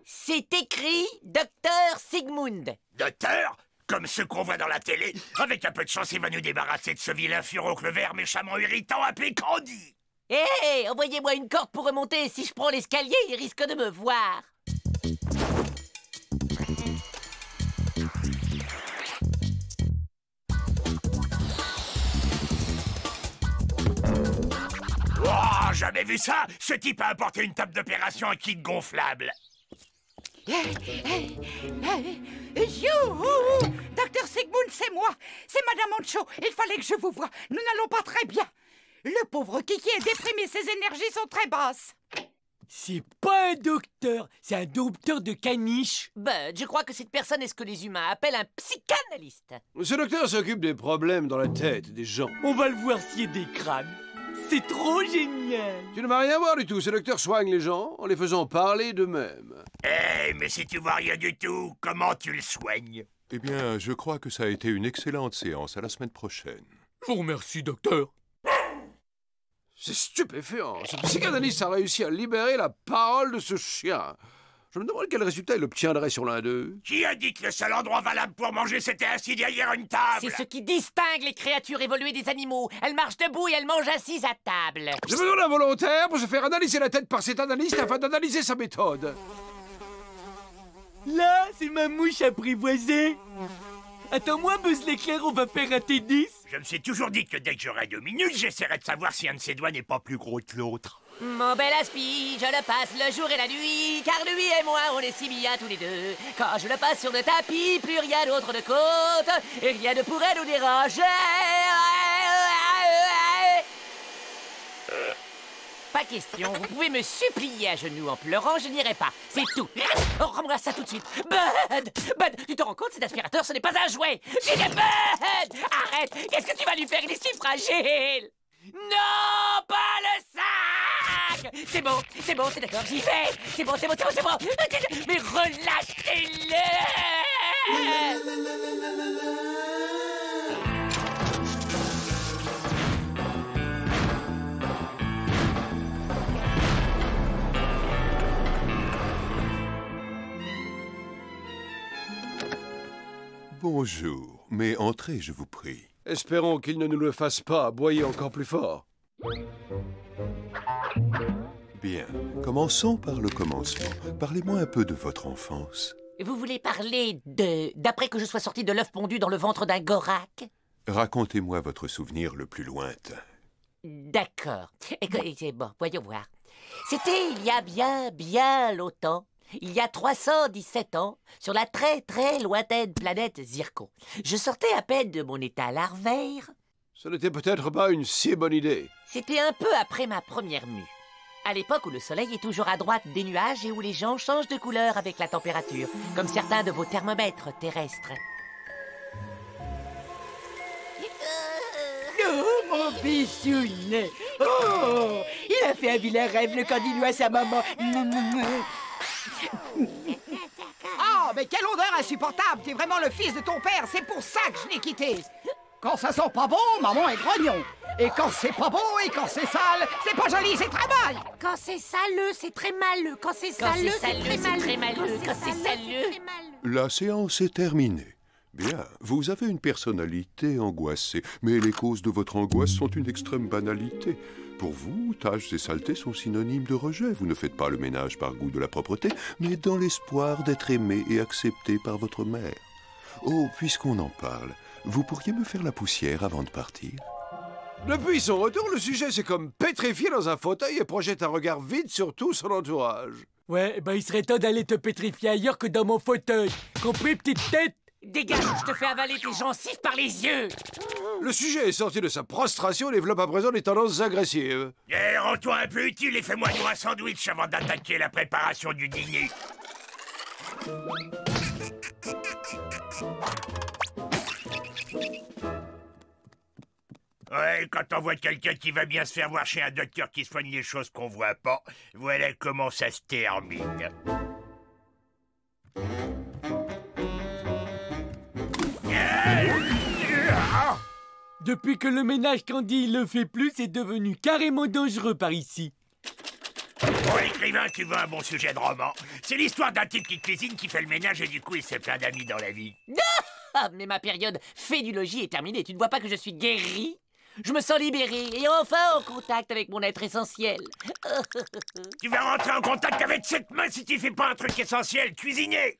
C'est écrit Docteur Sigmund. Docteur? Comme ceux qu'on voit dans la télé. Avec un peu de chance, il va nous débarrasser de ce vilain furoncle vert méchamment irritant appelé Candy. Hé, envoyez-moi une corde pour remonter. Si je prends l'escalier, il risque de me voir. Oh, jamais vu ça! Ce type a apporté une table d'opération à kit gonflable. Youhou! Docteur Sigmund, c'est moi. C'est Madame Ancho. Il fallait que je vous voie. Nous n'allons pas très bien. Le pauvre Kiki est déprimé. Ses énergies sont très basses. C'est pas un docteur, c'est un dompteur de caniche. Bud, je crois que cette personne est ce que les humains appellent un psychanalyste. Ce docteur s'occupe des problèmes dans la tête des gens. On va le voir scier des crânes. C'est trop génial. Tu ne vas rien voir du tout. Ce docteur soigne les gens en les faisant parler d'eux-mêmes. Mais si tu vois rien du tout, comment tu le soignes? Eh bien, je crois que ça a été une excellente séance. À la semaine prochaine. Je vous remercie, docteur. C'est stupéfiant. Ce psychanalyste a réussi à libérer la parole de ce chien. Je me demande quel résultat il obtiendrait sur l'un d'eux. Qui a dit que le seul endroit valable pour manger, c'était assis derrière une table? C'est ce qui distingue les créatures évoluées des animaux. Elles marchent debout et elles mangent assises à table. J'ai besoin d'un volontaire pour se faire analyser la tête par cet analyste afin d'analyser sa méthode. Là, c'est ma mouche apprivoisée. Attends-moi, Buzz l'éclair, on va faire un tennis. Je me suis toujours dit que dès que j'aurai 2 minutes, j'essaierai de savoir si un de ses doigts n'est pas plus gros que l'autre. Mon bel aspi, je le passe le jour et la nuit, car lui et moi, on est si bien tous les deux. Quand je le passe sur le tapis, plus rien d'autre ne compte, et rien ne pourrait nous déranger. Pas question, vous pouvez me supplier à genoux en pleurant, je n'irai pas. C'est tout. Oh, rends-moi ça tout de suite. Bud! Bud, tu te rends compte, cet aspirateur, ce n'est pas un jouet. J'ai des Bud! Arrête! Qu'est-ce que tu vas lui faire? Il est si fragile! Non, pas le sac! C'est bon, c'est d'accord, j'y vais! C'est bon! Mais relâchez-le! Bonjour, mais entrez, je vous prie. Espérons qu'il ne nous le fasse pas aboyer encore plus fort. Bien, commençons par le commencement. Parlez-moi un peu de votre enfance. Vous voulez parler d'après que je sois sorti de l'œuf pondu dans le ventre d'un gorak? Racontez-moi votre souvenir le plus lointain. D'accord. Écoutez, bon, voyons voir. C'était il y a bien longtemps. Il y a 317 ans, sur la très lointaine planète Zircon. Je sortais à peine de mon état larvaire Ce n'était peut-être pas une si bonne idée. C'était un peu après ma première mue. À l'époque où le soleil est toujours à droite des nuages et où les gens changent de couleur avec la température, comme certains de vos thermomètres terrestres. Oh, mon bichounet! Oh! Il a fait un vilain rêve, le candidat à sa maman. Oh, mais quelle odeur insupportable! T'es vraiment le fils de ton père, c'est pour ça que je l'ai quitté! Quand ça sent pas bon, maman est grognon! Et quand c'est pas bon et quand c'est sale, c'est pas joli, c'est très mal! Quand c'est saleux, c'est très maleux. Quand c'est saleux, c'est très maleux. Quand c'est saleux. La séance est terminée. Bien, vous avez une personnalité angoissée, mais les causes de votre angoisse sont une extrême banalité. Pour vous, tâches et saletés sont synonymes de rejet. Vous ne faites pas le ménage par goût de la propreté, mais dans l'espoir d'être aimé et accepté par votre mère. Oh, puisqu'on en parle, vous pourriez me faire la poussière avant de partir? Depuis son retour, le sujet s'est comme pétrifié dans un fauteuil et projette un regard vide sur tout son entourage. Ouais, ben il serait temps d'aller te pétrifier ailleurs que dans mon fauteuil. Compris, petite tête? Dégage, je te fais avaler tes gencives par les yeux. Le sujet est sorti de sa prostration et développe à présent des tendances agressives. Eh, rends-toi un peu utile et fais-moi nous un sandwich avant d'attaquer la préparation du dîner. Ouais, quand on voit quelqu'un qui va bien se faire voir chez un docteur qui soigne les choses qu'on voit pas, voilà comment ça se termine. Depuis que le ménage Candy le fait plus, c'est devenu carrément dangereux par ici. Pour l'écrivain, tu veux un bon sujet de roman? C'est l'histoire d'un type qui cuisine, qui fait le ménage et du coup il se fait plein d'amis dans la vie. Ah, mais ma période fait du logis est terminée. Tu ne vois pas que je suis guéri? Je me sens libéré et enfin en contact avec mon être essentiel. Tu vas rentrer en contact avec cette main si tu fais pas un truc essentiel, cuisiner.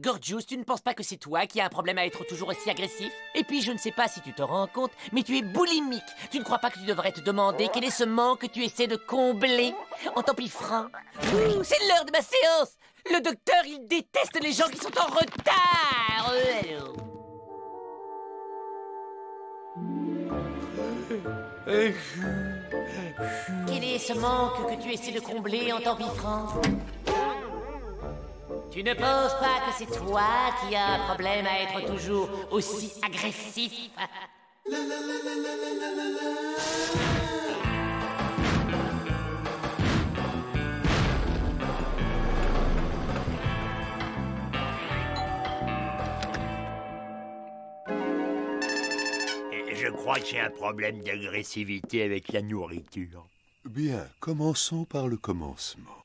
Gorgeous, tu ne penses pas que c'est toi qui as un problème à être toujours aussi agressif? Et puis, je ne sais pas si tu te rends compte, mais tu es boulimique. Tu ne crois pas que tu devrais te demander quel est ce manque que tu essaies de combler en t'empiffrant? C'est l'heure de ma séance! Le docteur, il déteste les gens qui sont en retard! Quel est ce manque que tu essaies de combler en t'empiffrant? Tu ne penses pas que c'est toi qui as un problème à être toujours aussi agressif? Et je crois que j'ai un problème d'agressivité avec la nourriture. Bien, commençons par le commencement.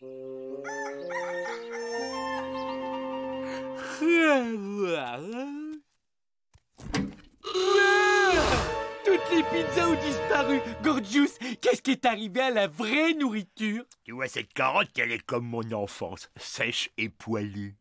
Toutes les pizzas ont disparu. Gorgeous, qu'est-ce qui est arrivé à la vraie nourriture? Tu vois cette carotte, elle est comme mon enfance, sèche et poilue.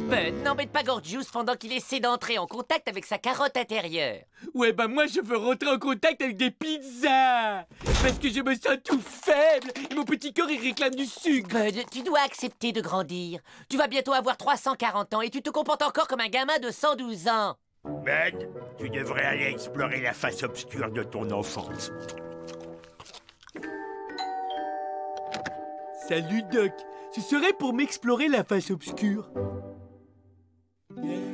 Bud, n'embête pas Gorgeous pendant qu'il essaie d'entrer en contact avec sa carotte intérieure. Ouais, bah moi je veux rentrer en contact avec des pizzas. Parce que je me sens tout faible et mon petit corps il réclame du sucre. Bud, tu dois accepter de grandir. Tu vas bientôt avoir 340 ans et tu te comportes encore comme un gamin de 112 ans. Bud, tu devrais aller explorer la face obscure de ton enfance. Salut Doc, ce serait pour m'explorer la face obscure.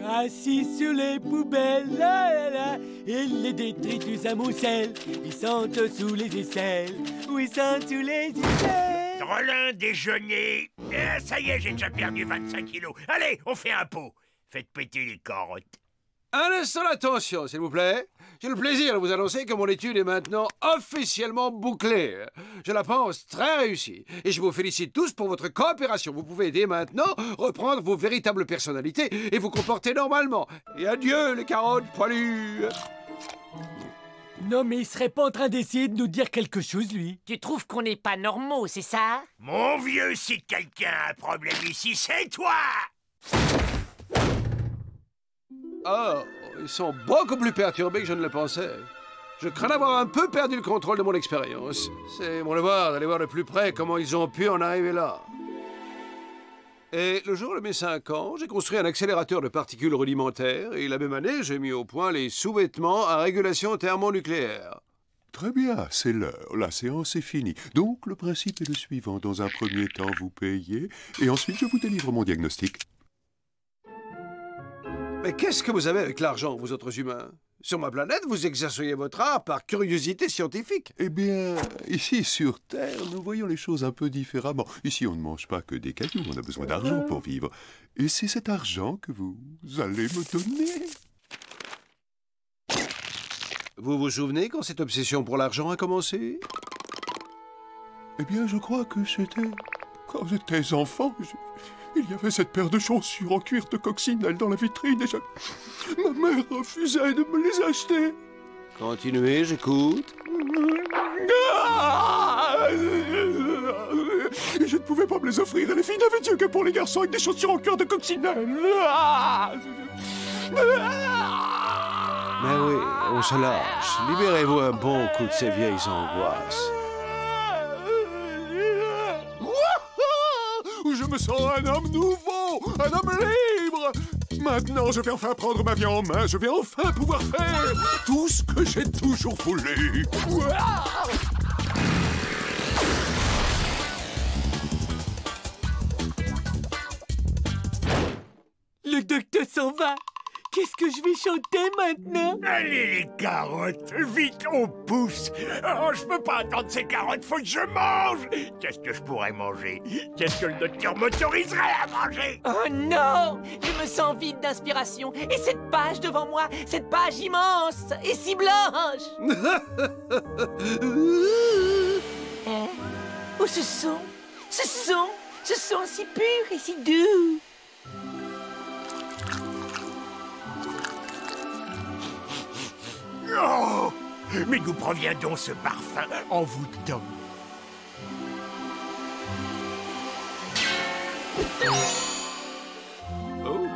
Assis sur les poubelles, il les détritus amoncellent. Ils sentent sous les aisselles, ou ils sentent sous les aisselles. Drôlin déjeuner. Ça y est, j'ai déjà perdu 25 kilos. Allez, on fait un pot. Faites péter les carottes. Un instant d'attention, s'il vous plaît. J'ai le plaisir de vous annoncer que mon étude est maintenant officiellement bouclée. Je la pense très réussie. Et je vous félicite tous pour votre coopération. Vous pouvez dès maintenant reprendre vos véritables personnalités et vous comporter normalement. Et adieu, les carottes poilues. Non, mais il serait pas en train d'essayer de nous dire quelque chose, lui? Tu trouves qu'on n'est pas normaux, c'est ça? Mon vieux, si quelqu'un a un problème ici, c'est toi! Oh, ils sont beaucoup plus perturbés que je ne le pensais. Je crains d'avoir un peu perdu le contrôle de mon expérience. C'est mon devoir d'aller voir de plus près comment ils ont pu en arriver là. Et le jour de mes 5 ans, j'ai construit un accélérateur de particules rudimentaires et la même année, j'ai mis au point les sous-vêtements à régulation thermonucléaire. Très bien, c'est l'heure. La séance est finie. Donc, le principe est le suivant. Dans un premier temps, vous payez, et ensuite, je vous délivre mon diagnostic. Mais qu'est-ce que vous avez avec l'argent, vous autres humains? Sur ma planète, vous exerceriez votre art par curiosité scientifique. Eh bien, ici, sur Terre, nous voyons les choses un peu différemment. Ici, on ne mange pas que des cailloux, on a besoin d'argent pour vivre. Et c'est cet argent que vous allez me donner. Vous vous souvenez quand cette obsession pour l'argent a commencé? Eh bien, je crois que c'était... Quand j'étais enfant, il y avait cette paire de chaussures en cuir de coccinelle dans la vitrine et ma mère refusait de me les acheter. Continuez, j'écoute. Je ne pouvais pas me les offrir et les filles n'avaient Dieu que pour les garçons avec des chaussures en cuir de coccinelle. Mais oui, on se lâche. Libérez-vous un bon coup de ces vieilles angoisses. Je me sens un homme nouveau, un homme libre. Maintenant, je vais enfin prendre ma vie en main. Je vais enfin pouvoir faire tout ce que j'ai toujours voulu. Le docteur s'en va. Qu'est-ce que je vais chanter maintenant? Allez, les carottes, vite, on pousse. Oh, je peux pas attendre ces carottes, faut que je mange. Qu'est-ce que je pourrais manger? Qu'est-ce que le docteur m'autoriserait à manger? Oh non! Je me sens vide d'inspiration. Et cette page devant moi, cette page immense et si blanche! Hein? Oh, ce son si pur et si doux. Oh! Mais d'où provient donc ce parfum envoûtant? Oh.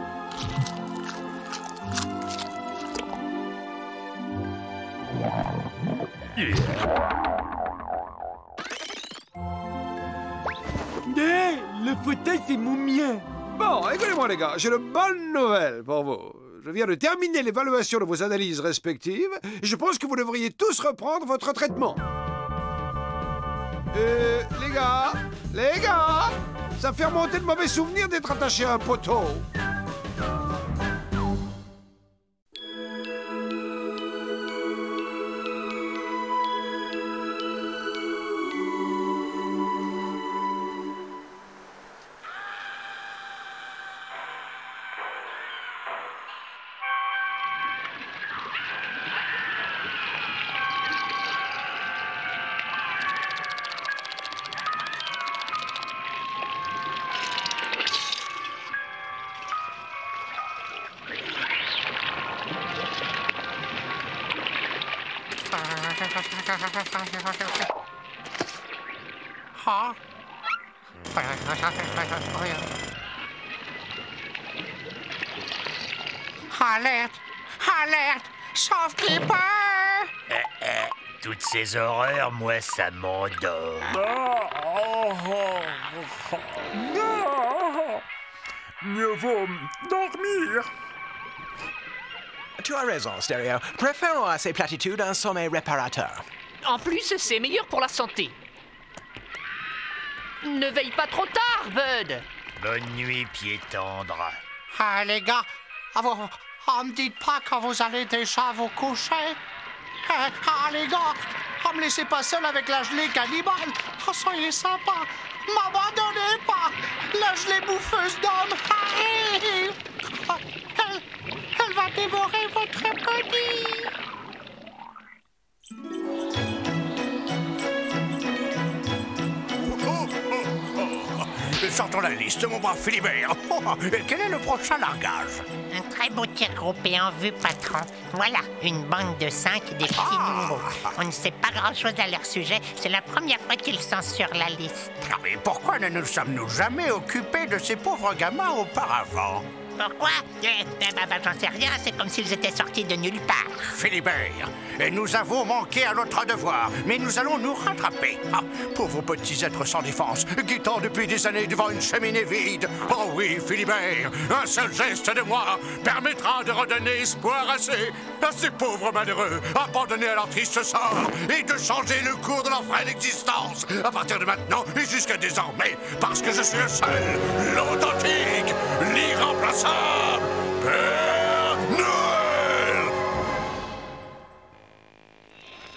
Hey, le fauteuil, c'est mon mien. Bon, écoutez-moi les gars, j'ai une bonne nouvelle pour vous. Je viens de terminer l'évaluation de vos analyses respectives et je pense que vous devriez tous reprendre votre traitement. Les gars, ça fait remonter de mauvais souvenirs d'être attaché à un poteau. Alerte! Alerte! Shopkeeper! Toutes ces horreurs, moi, ça m'endort. Mieux vaut dormir. Tu as raison, Stéréo. Préférons à ces platitudes un sommeil réparateur. En plus, c'est meilleur pour la santé. Ne veille pas trop tard, Bud. Bonne nuit, pied tendre. Ah, les gars, me dites pas quand vous allez déjà vous coucher. Les gars, me laissez pas seul avec la gelée cannibale. Oh, soyez sympa. M'abandonnez pas. La gelée bouffeuse d'hommes. Elle va dévorer votre petit. Sortons la liste, mon brave Philibert. Quel est le prochain largage? Un très beau tir groupé en vue, patron. Voilà, une bande de 5 des petits nouveaux. On ne sait pas grand-chose à leur sujet. C'est la première fois qu'ils sont sur la liste. Mais pourquoi ne nous sommes-nous jamais occupés de ces pauvres gamins auparavant? Pourquoi j'en sais rien, c'est comme s'ils étaient sortis de nulle part. Philibert, et nous avons manqué à notre devoir, mais nous allons nous rattraper. Ah, pauvres petits êtres sans défense, guettant depuis des années devant une cheminée vide. Oh oui, Philibert, un seul geste de moi permettra de redonner espoir à ces pauvres malheureux, abandonnés à leur triste sort, et de changer le cours de leur frêle existence, à partir de maintenant et jusqu'à désormais, parce que je suis le seul, l'authentique, l'irremplaçable Père Noël!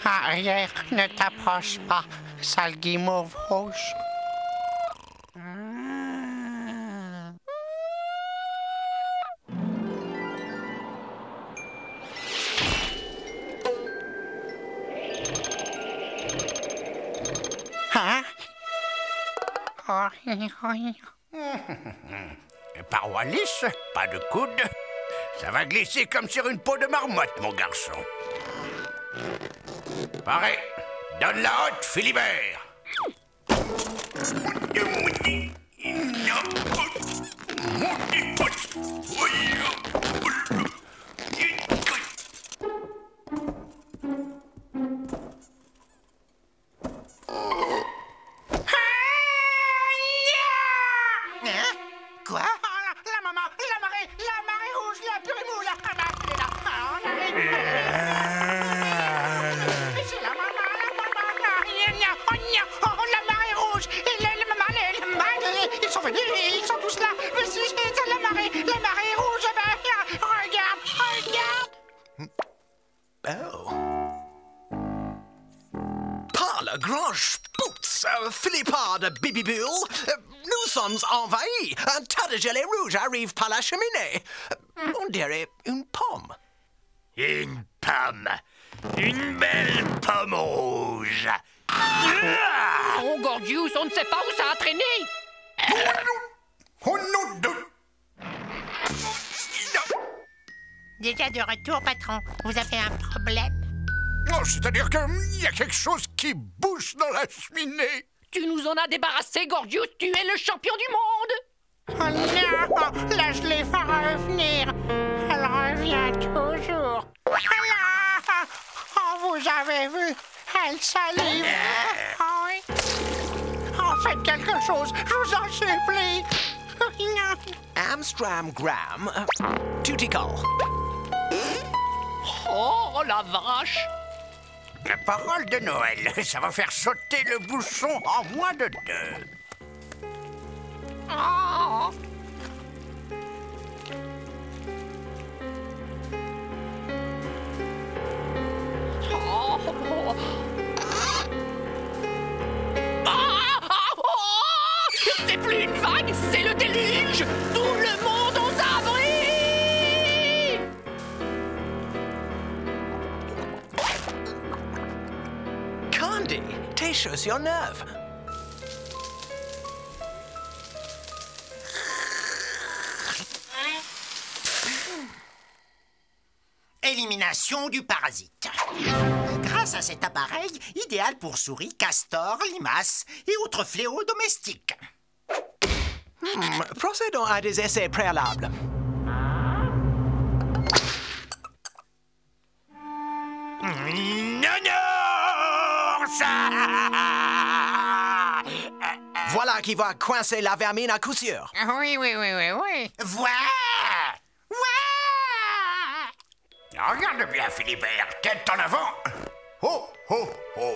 Arrière, ne t'approche pas, sale guimauve rouge. Hein? Parois lisse, pas de coude. Ça va glisser comme sur une peau de marmotte, mon garçon. Pareil, donne la haute, Philibert. Quoi? La marée rouge, la purée moule, la marée rouge, ils sont venus, ils sont tous là, c'est la marée rouge, regarde. Oh. Par le grand spouts, Philippard de Bibibulle, nous sommes envahis. Un tas de gelée rouge arrive par la cheminée. On dirait une pomme. Une pomme. Une belle pomme rouge. Oh, Gordius, on ne sait pas où ça a traîné. Oh non de... Déjà de retour, patron. Vous avez un problème? Oh, c'est-à-dire qu'il y a quelque chose qui bouge dans la cheminée. Tu nous en as débarrassé, Gordius. Tu es le champion du monde. Oh non, la gelée va revenir. Elle revient toujours. Ah, oh, vous avez vu, elle salive. Oh, oui. Oh, faites quelque chose, je vous en supplie. Amstram Gram, Tutical. Oh, la vache. La parole de Noël, ça va faire sauter le bouchon en moins de 2. Oh. Oh. C'est plus une vague, c'est le déluge. Tout le monde aux abris. Candy, tes chaussures neuves. Élimination du parasite. Grâce à cet appareil, idéal pour souris, castors, limaces et autres fléaux domestiques. Procédons à des essais préalables. Voilà qui va coincer la vermine à coup sûr. Oui. Voilà! Regarde bien, Philibert, tête en avant. Oh, oh, oh.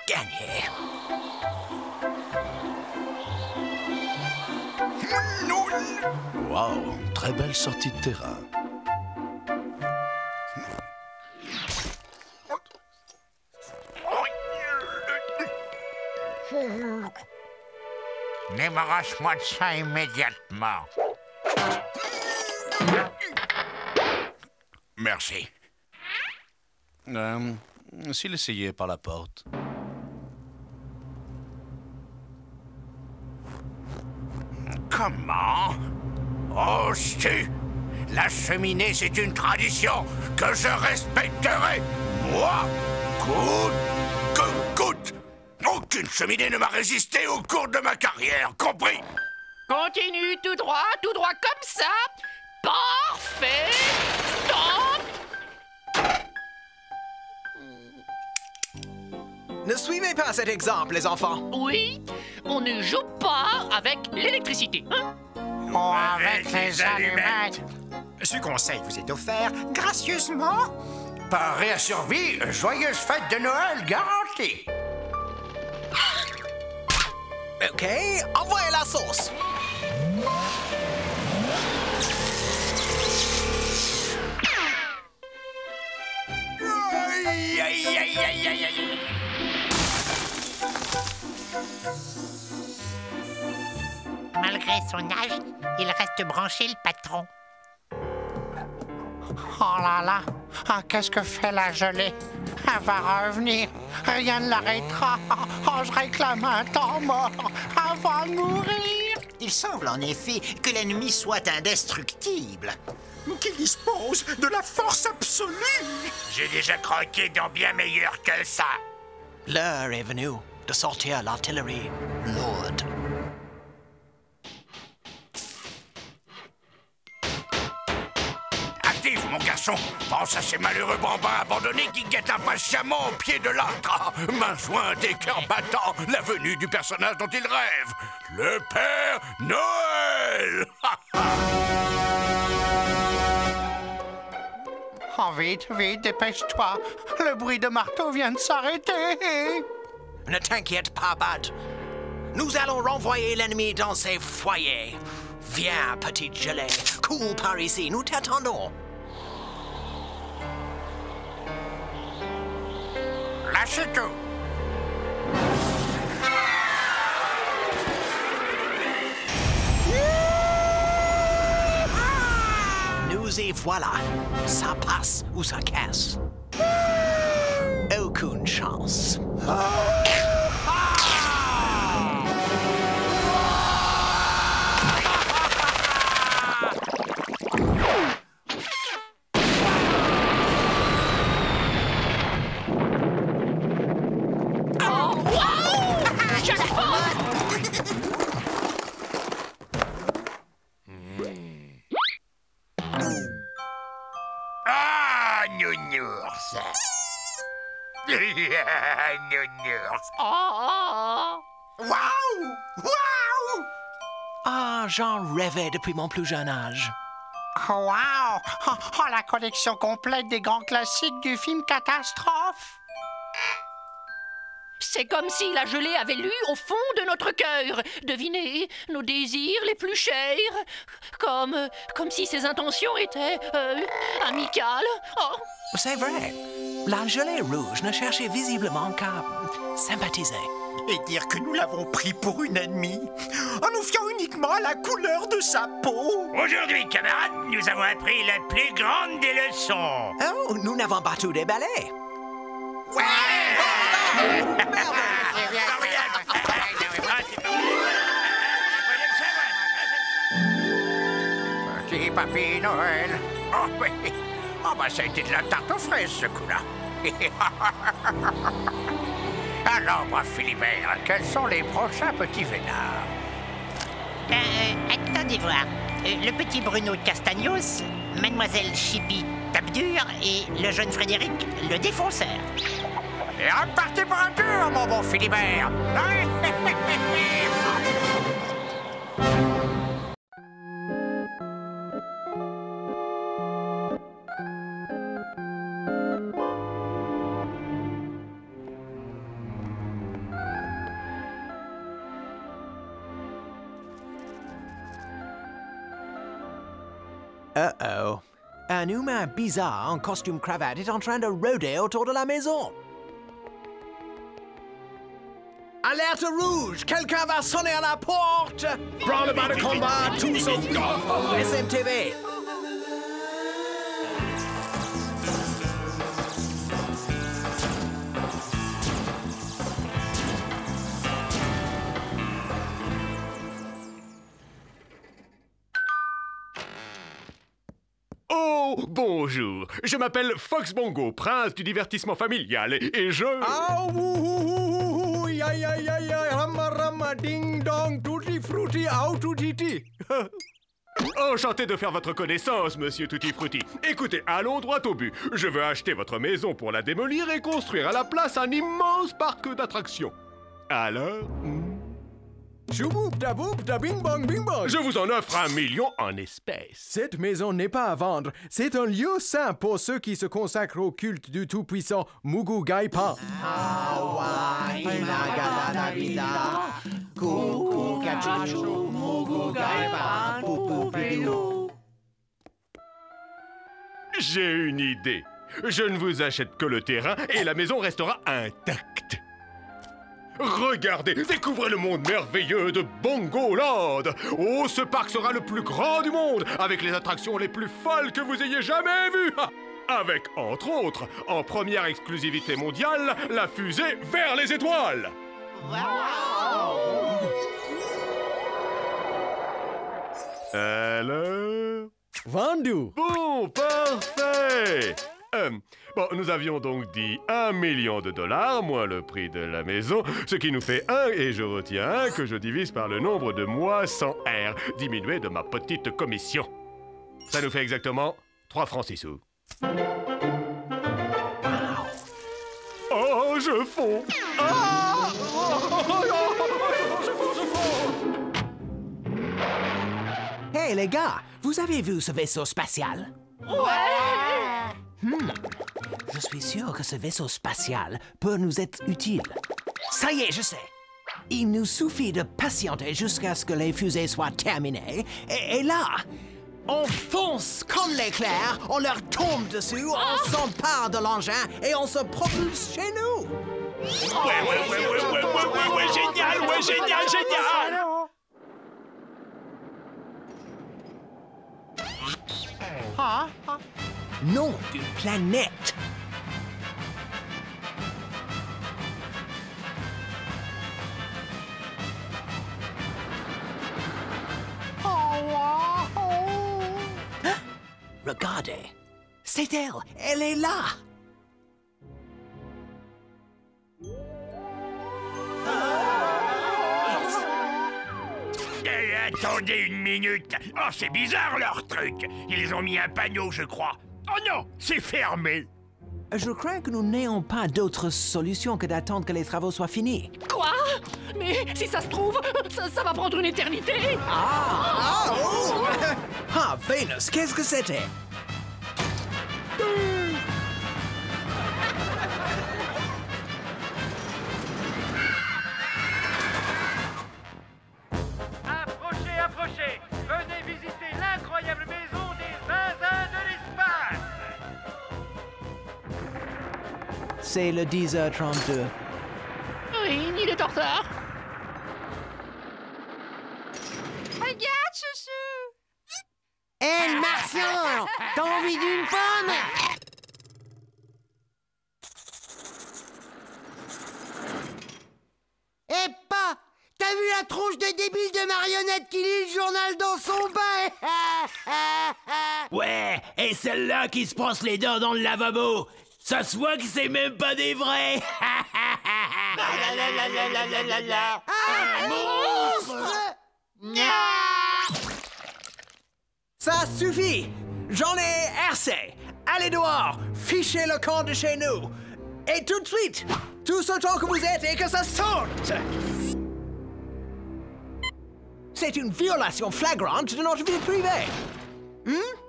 Gagné. Waouh, très belle sortie de terrain. Débarrasse-moi de ça immédiatement. Merci. S'il essayait par la porte. Comment? Oh, si! La cheminée, c'est une tradition que je respecterai, moi, coûte que coûte! Aucune cheminée ne m'a résisté au cours de ma carrière, compris? Continue tout droit comme ça. Parfait. Stop. Ne suivez pas cet exemple, les enfants. Oui, on ne joue pas avec l'électricité, hein? Oh, avec les allumettes. Ce conseil vous est offert gracieusement par Réa Survie, joyeuse fête de Noël garantie. OK, envoyez la sauce. Aïe, aïe, aïe, aïe, aïe, aïe. Malgré son âge, il reste branché, le patron. Oh là là, ah, qu'est-ce que fait la gelée? Elle va revenir, rien ne l'arrêtera. Oh, je réclame un temps mort, elle va mourir. Il semble en effet que l'ennemi soit indestructible, qu'il dispose de la force absolue. J'ai déjà croqué dans bien meilleur que ça. L'heure est venue de sortir l'artillerie lourde. Active, mon garçon. Pense à ces malheureux bambins abandonnés qui guettent impatiemment au pied de l'arbre. Main jointe et cœur battant, la venue du personnage dont ils rêvent. Le Père Noël. Oh, vite, vite, dépêche-toi. Le bruit de marteau vient de s'arrêter. Ne t'inquiète pas, Bud. Nous allons renvoyer l'ennemi dans ses foyers. Viens, petite gelée. Cours par ici, nous t'attendons. Lâchez tout. Nous y voilà. Ça passe ou ça casse. Aucune chance. Ah, nounours. Nounours. Waouh! Waouh! Ah, j'en rêvais depuis mon plus jeune âge. Waouh! Oh, oh, la collection complète des grands classiques du film Catastrophe. C'est comme si la gelée avait lu au fond de notre cœur. Devinez, nos désirs les plus chers. Comme si ses intentions étaient amicales. Oh. C'est vrai. La gelée rouge ne cherchait visiblement qu'à sympathiser. Et dire que nous l'avons pris pour une ennemie, en nous fiant uniquement à la couleur de sa peau. Aujourd'hui, camarades, nous avons appris la plus grande des leçons. Oh, nous n'avons pas tout déballé. Ouais! Petit papy Noël. Oh oui. Oh bah ça a été de la tarte aux fraises ce coup-là. Alors, moi, Philibert, quels sont les prochains petits vénards? Attendez voir. Le petit Bruno Castagnos, Mademoiselle Chippy Tape-Dur et le jeune Frédéric le Défonceur. Et repartez pour un tour, mon bon Philibert. Uh-oh. Un humain bizarre en costume cravate est en train de rôder autour de la maison. Alerte rouge! Quelqu'un va sonner à la porte! Branle-bas de combat, tous au SMTV! Oh, bonjour. Je m'appelle Fox Bongo, prince du divertissement familial, et je... Oh, aïe, aïe, aïe, aïe, aïe, rama, rama, ding, dong, tutti, frutti, au, tutti. Enchanté de faire votre connaissance, monsieur Tutti Frutti. Écoutez, allons droit au but. Je veux acheter votre maison pour la démolir et construire à la place un immense parc d'attractions. Alors Chouboub, daboub, da bing bong, bing bong. Je vous en offre 1 million en espèces. Cette maison n'est pas à vendre. C'est un lieu saint pour ceux qui se consacrent au culte du tout-puissant Mugu Gaipan. J'ai une idée. Je ne vous achète que le terrain et la maison restera intacte. Regardez, découvrez le monde merveilleux de Bongoland. Oh, ce parc sera le plus grand du monde, avec les attractions les plus folles que vous ayez jamais vues. Avec, entre autres, en première exclusivité mondiale, la fusée vers les étoiles. Alors? Vendu. Bon, parfait. Bon, nous avions donc dit 1 million de dollars, moins le prix de la maison, ce qui nous fait 1, et je retiens 1 que je divise par le nombre de mois sans R, diminué de ma petite commission. Ça nous fait exactement 3 francs 6 sous. Oh, je fonds. Ah! Je fonds. Hey, les gars, vous avez vu ce vaisseau spatial? Je suis sûr que ce vaisseau spatial peut nous être utile. Ça y est, je sais. Il nous suffit de patienter jusqu'à ce que les fusées soient terminées. Et là, on fonce comme l'éclair, on leur tombe dessus, on s'empare de l'engin et on se propulse chez nous. Ouais, génial. Non, d'une planète. Regardez, c'est elle, elle est là. Attendez une minute. Oh, c'est bizarre leur truc. Ils ont mis un panneau, je crois. Oh non, c'est fermé. Je crains que nous n'ayons pas d'autre solution que d'attendre que les travaux soient finis. Quoi? Mais si ça se trouve, ça va prendre une éternité. Ah, Vénus, qu'est-ce que c'était? Approchez, venez visiter l'incroyable maison des zinzins de l'espace. C'est le 10h32. Oui, il est en retard. Regarde, chouchou. Hé, le martien! T'as envie d'une pomme? Eh pas! T'as vu la tronche de débile de marionnette qui lit le journal dans son bain? Ouais, et celle-là qui se brosse les dents dans le lavabo. Ça se voit que c'est même pas des vrais. Monstre! Ça suffit! J'en ai assez! Allez dehors! Fichez le camp de chez nous! Et tout de suite! Tous autant que vous êtes et que ça saute! C'est une violation flagrante de notre vie privée!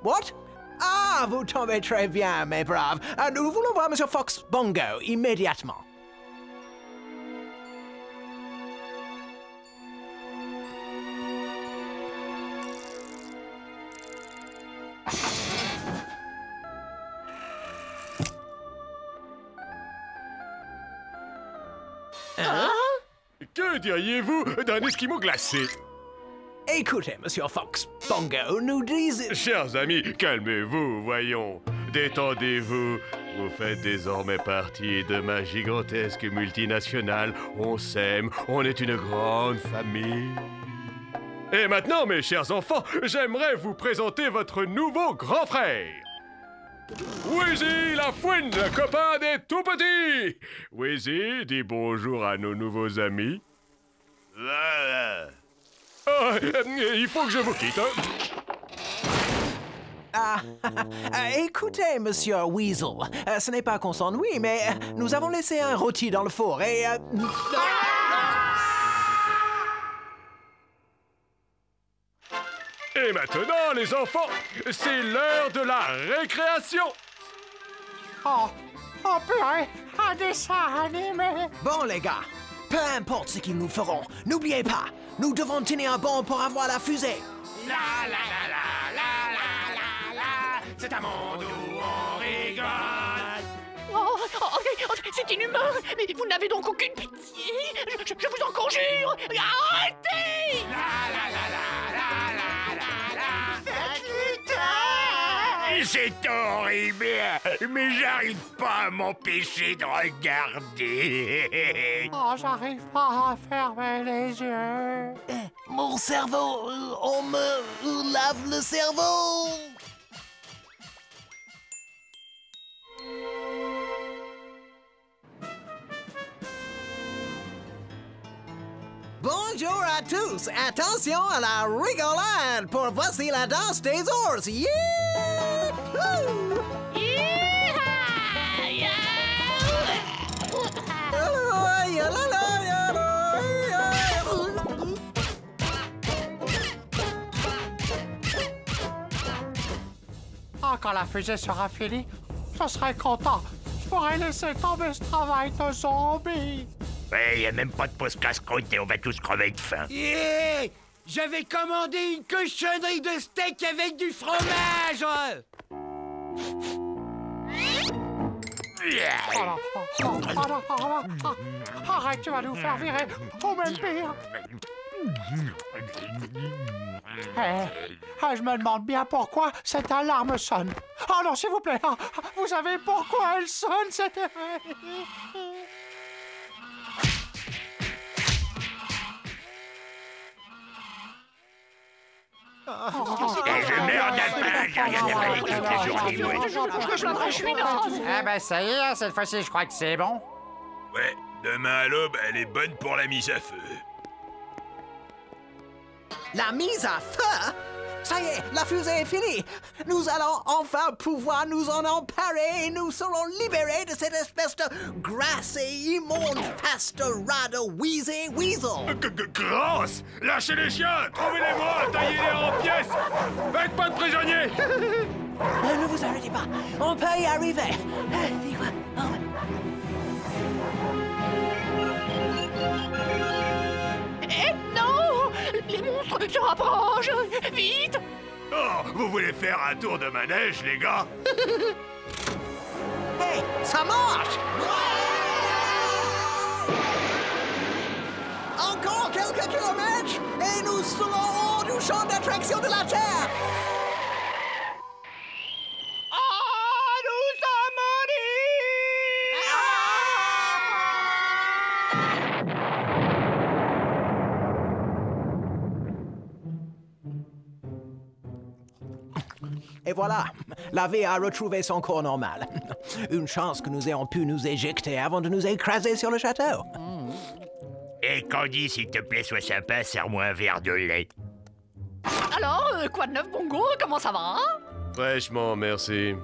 What? Ah, vous tombez très bien, mes braves! Nous voulons voir M. Fox Bongo immédiatement. Que diriez-vous d'un esquimau glacé? Écoutez, Monsieur Fox Bongo, nous disons... Chers amis, calmez-vous, voyons. Détendez-vous. Vous faites désormais partie de ma gigantesque multinationale. On s'aime, on est une grande famille. Et maintenant, mes chers enfants, j'aimerais vous présenter votre nouveau grand frère. Wheezy, la fouine, le copain des tout-petits! Wheezy, dis bonjour à nos nouveaux amis. Il faut que je vous quitte. Écoutez, monsieur Weasel, ce n'est pas qu'on s'ennuie, mais nous avons laissé un rôti dans le four et... Et maintenant, les enfants, c'est l'heure de la récréation. Oh purée, un dessin animé. Bon, les gars, peu importe ce qu'ils nous feront, n'oubliez pas, nous devons tenir bon pour avoir la fusée. La la la la la la la la, c'est un monde où on rigole. C'est inhumain. Mais vous n'avez donc aucune pitié. Je vous en conjure. Arrêtez. La la la la la la la la. C'est horrible, mais j'arrive pas à m'empêcher de regarder. Oh, j'arrive pas à fermer les yeux. Mon cerveau, on me lave le cerveau. Bonjour à tous! Attention à la rigolade pour voici la danse des ours! Ah, quand la fusée sera finie, je serai content. Je pourrai laisser tomber ce travail de zombie. Ouais, y a même pas de pause casse-croûte et on va tous crever de faim. Yeah! J'avais commandé une cochonnerie de steak avec du fromage! Arrête, tu vas nous faire virer au même pire. Je me demande bien pourquoi cette alarme sonne. Oh non, s'il vous plaît, vous savez pourquoi elle sonne, cette... Je meurs de faim, j'ai rien avalé toute la journée. Eh ben ça y est, cette fois-ci, je crois que c'est bon. Ouais, demain à l'aube, elle est bonne pour la mise à feu. La mise à feu? Ça y est, la fusée est finie. Nous allons enfin pouvoir nous en emparer et nous serons libérés de cette espèce de grasse et immonde face de rat de Wheezy Weasel. Grasse! Lâchez les chiens! Trouvez-les-moi! Taillez-les en pièces! Faites pas de prisonniers! Ne vous arrêtez pas, on peut y arriver. Non! Les monstres se rapprochent! Vite! Oh, vous voulez faire un tour de manège, les gars? Hey, ça marche! Encore quelques kilomètres et nous serons hors du champ d'attraction de la Terre! Et voilà, la vie a retrouvé son cours normal. Une chance que nous ayons pu nous éjecter avant de nous écraser sur le château. Et Candy, s'il te plaît, sois sympa, serre-moi un verre de lait. Alors, quoi de neuf, Bongo? Comment ça va? Fraîchement, merci.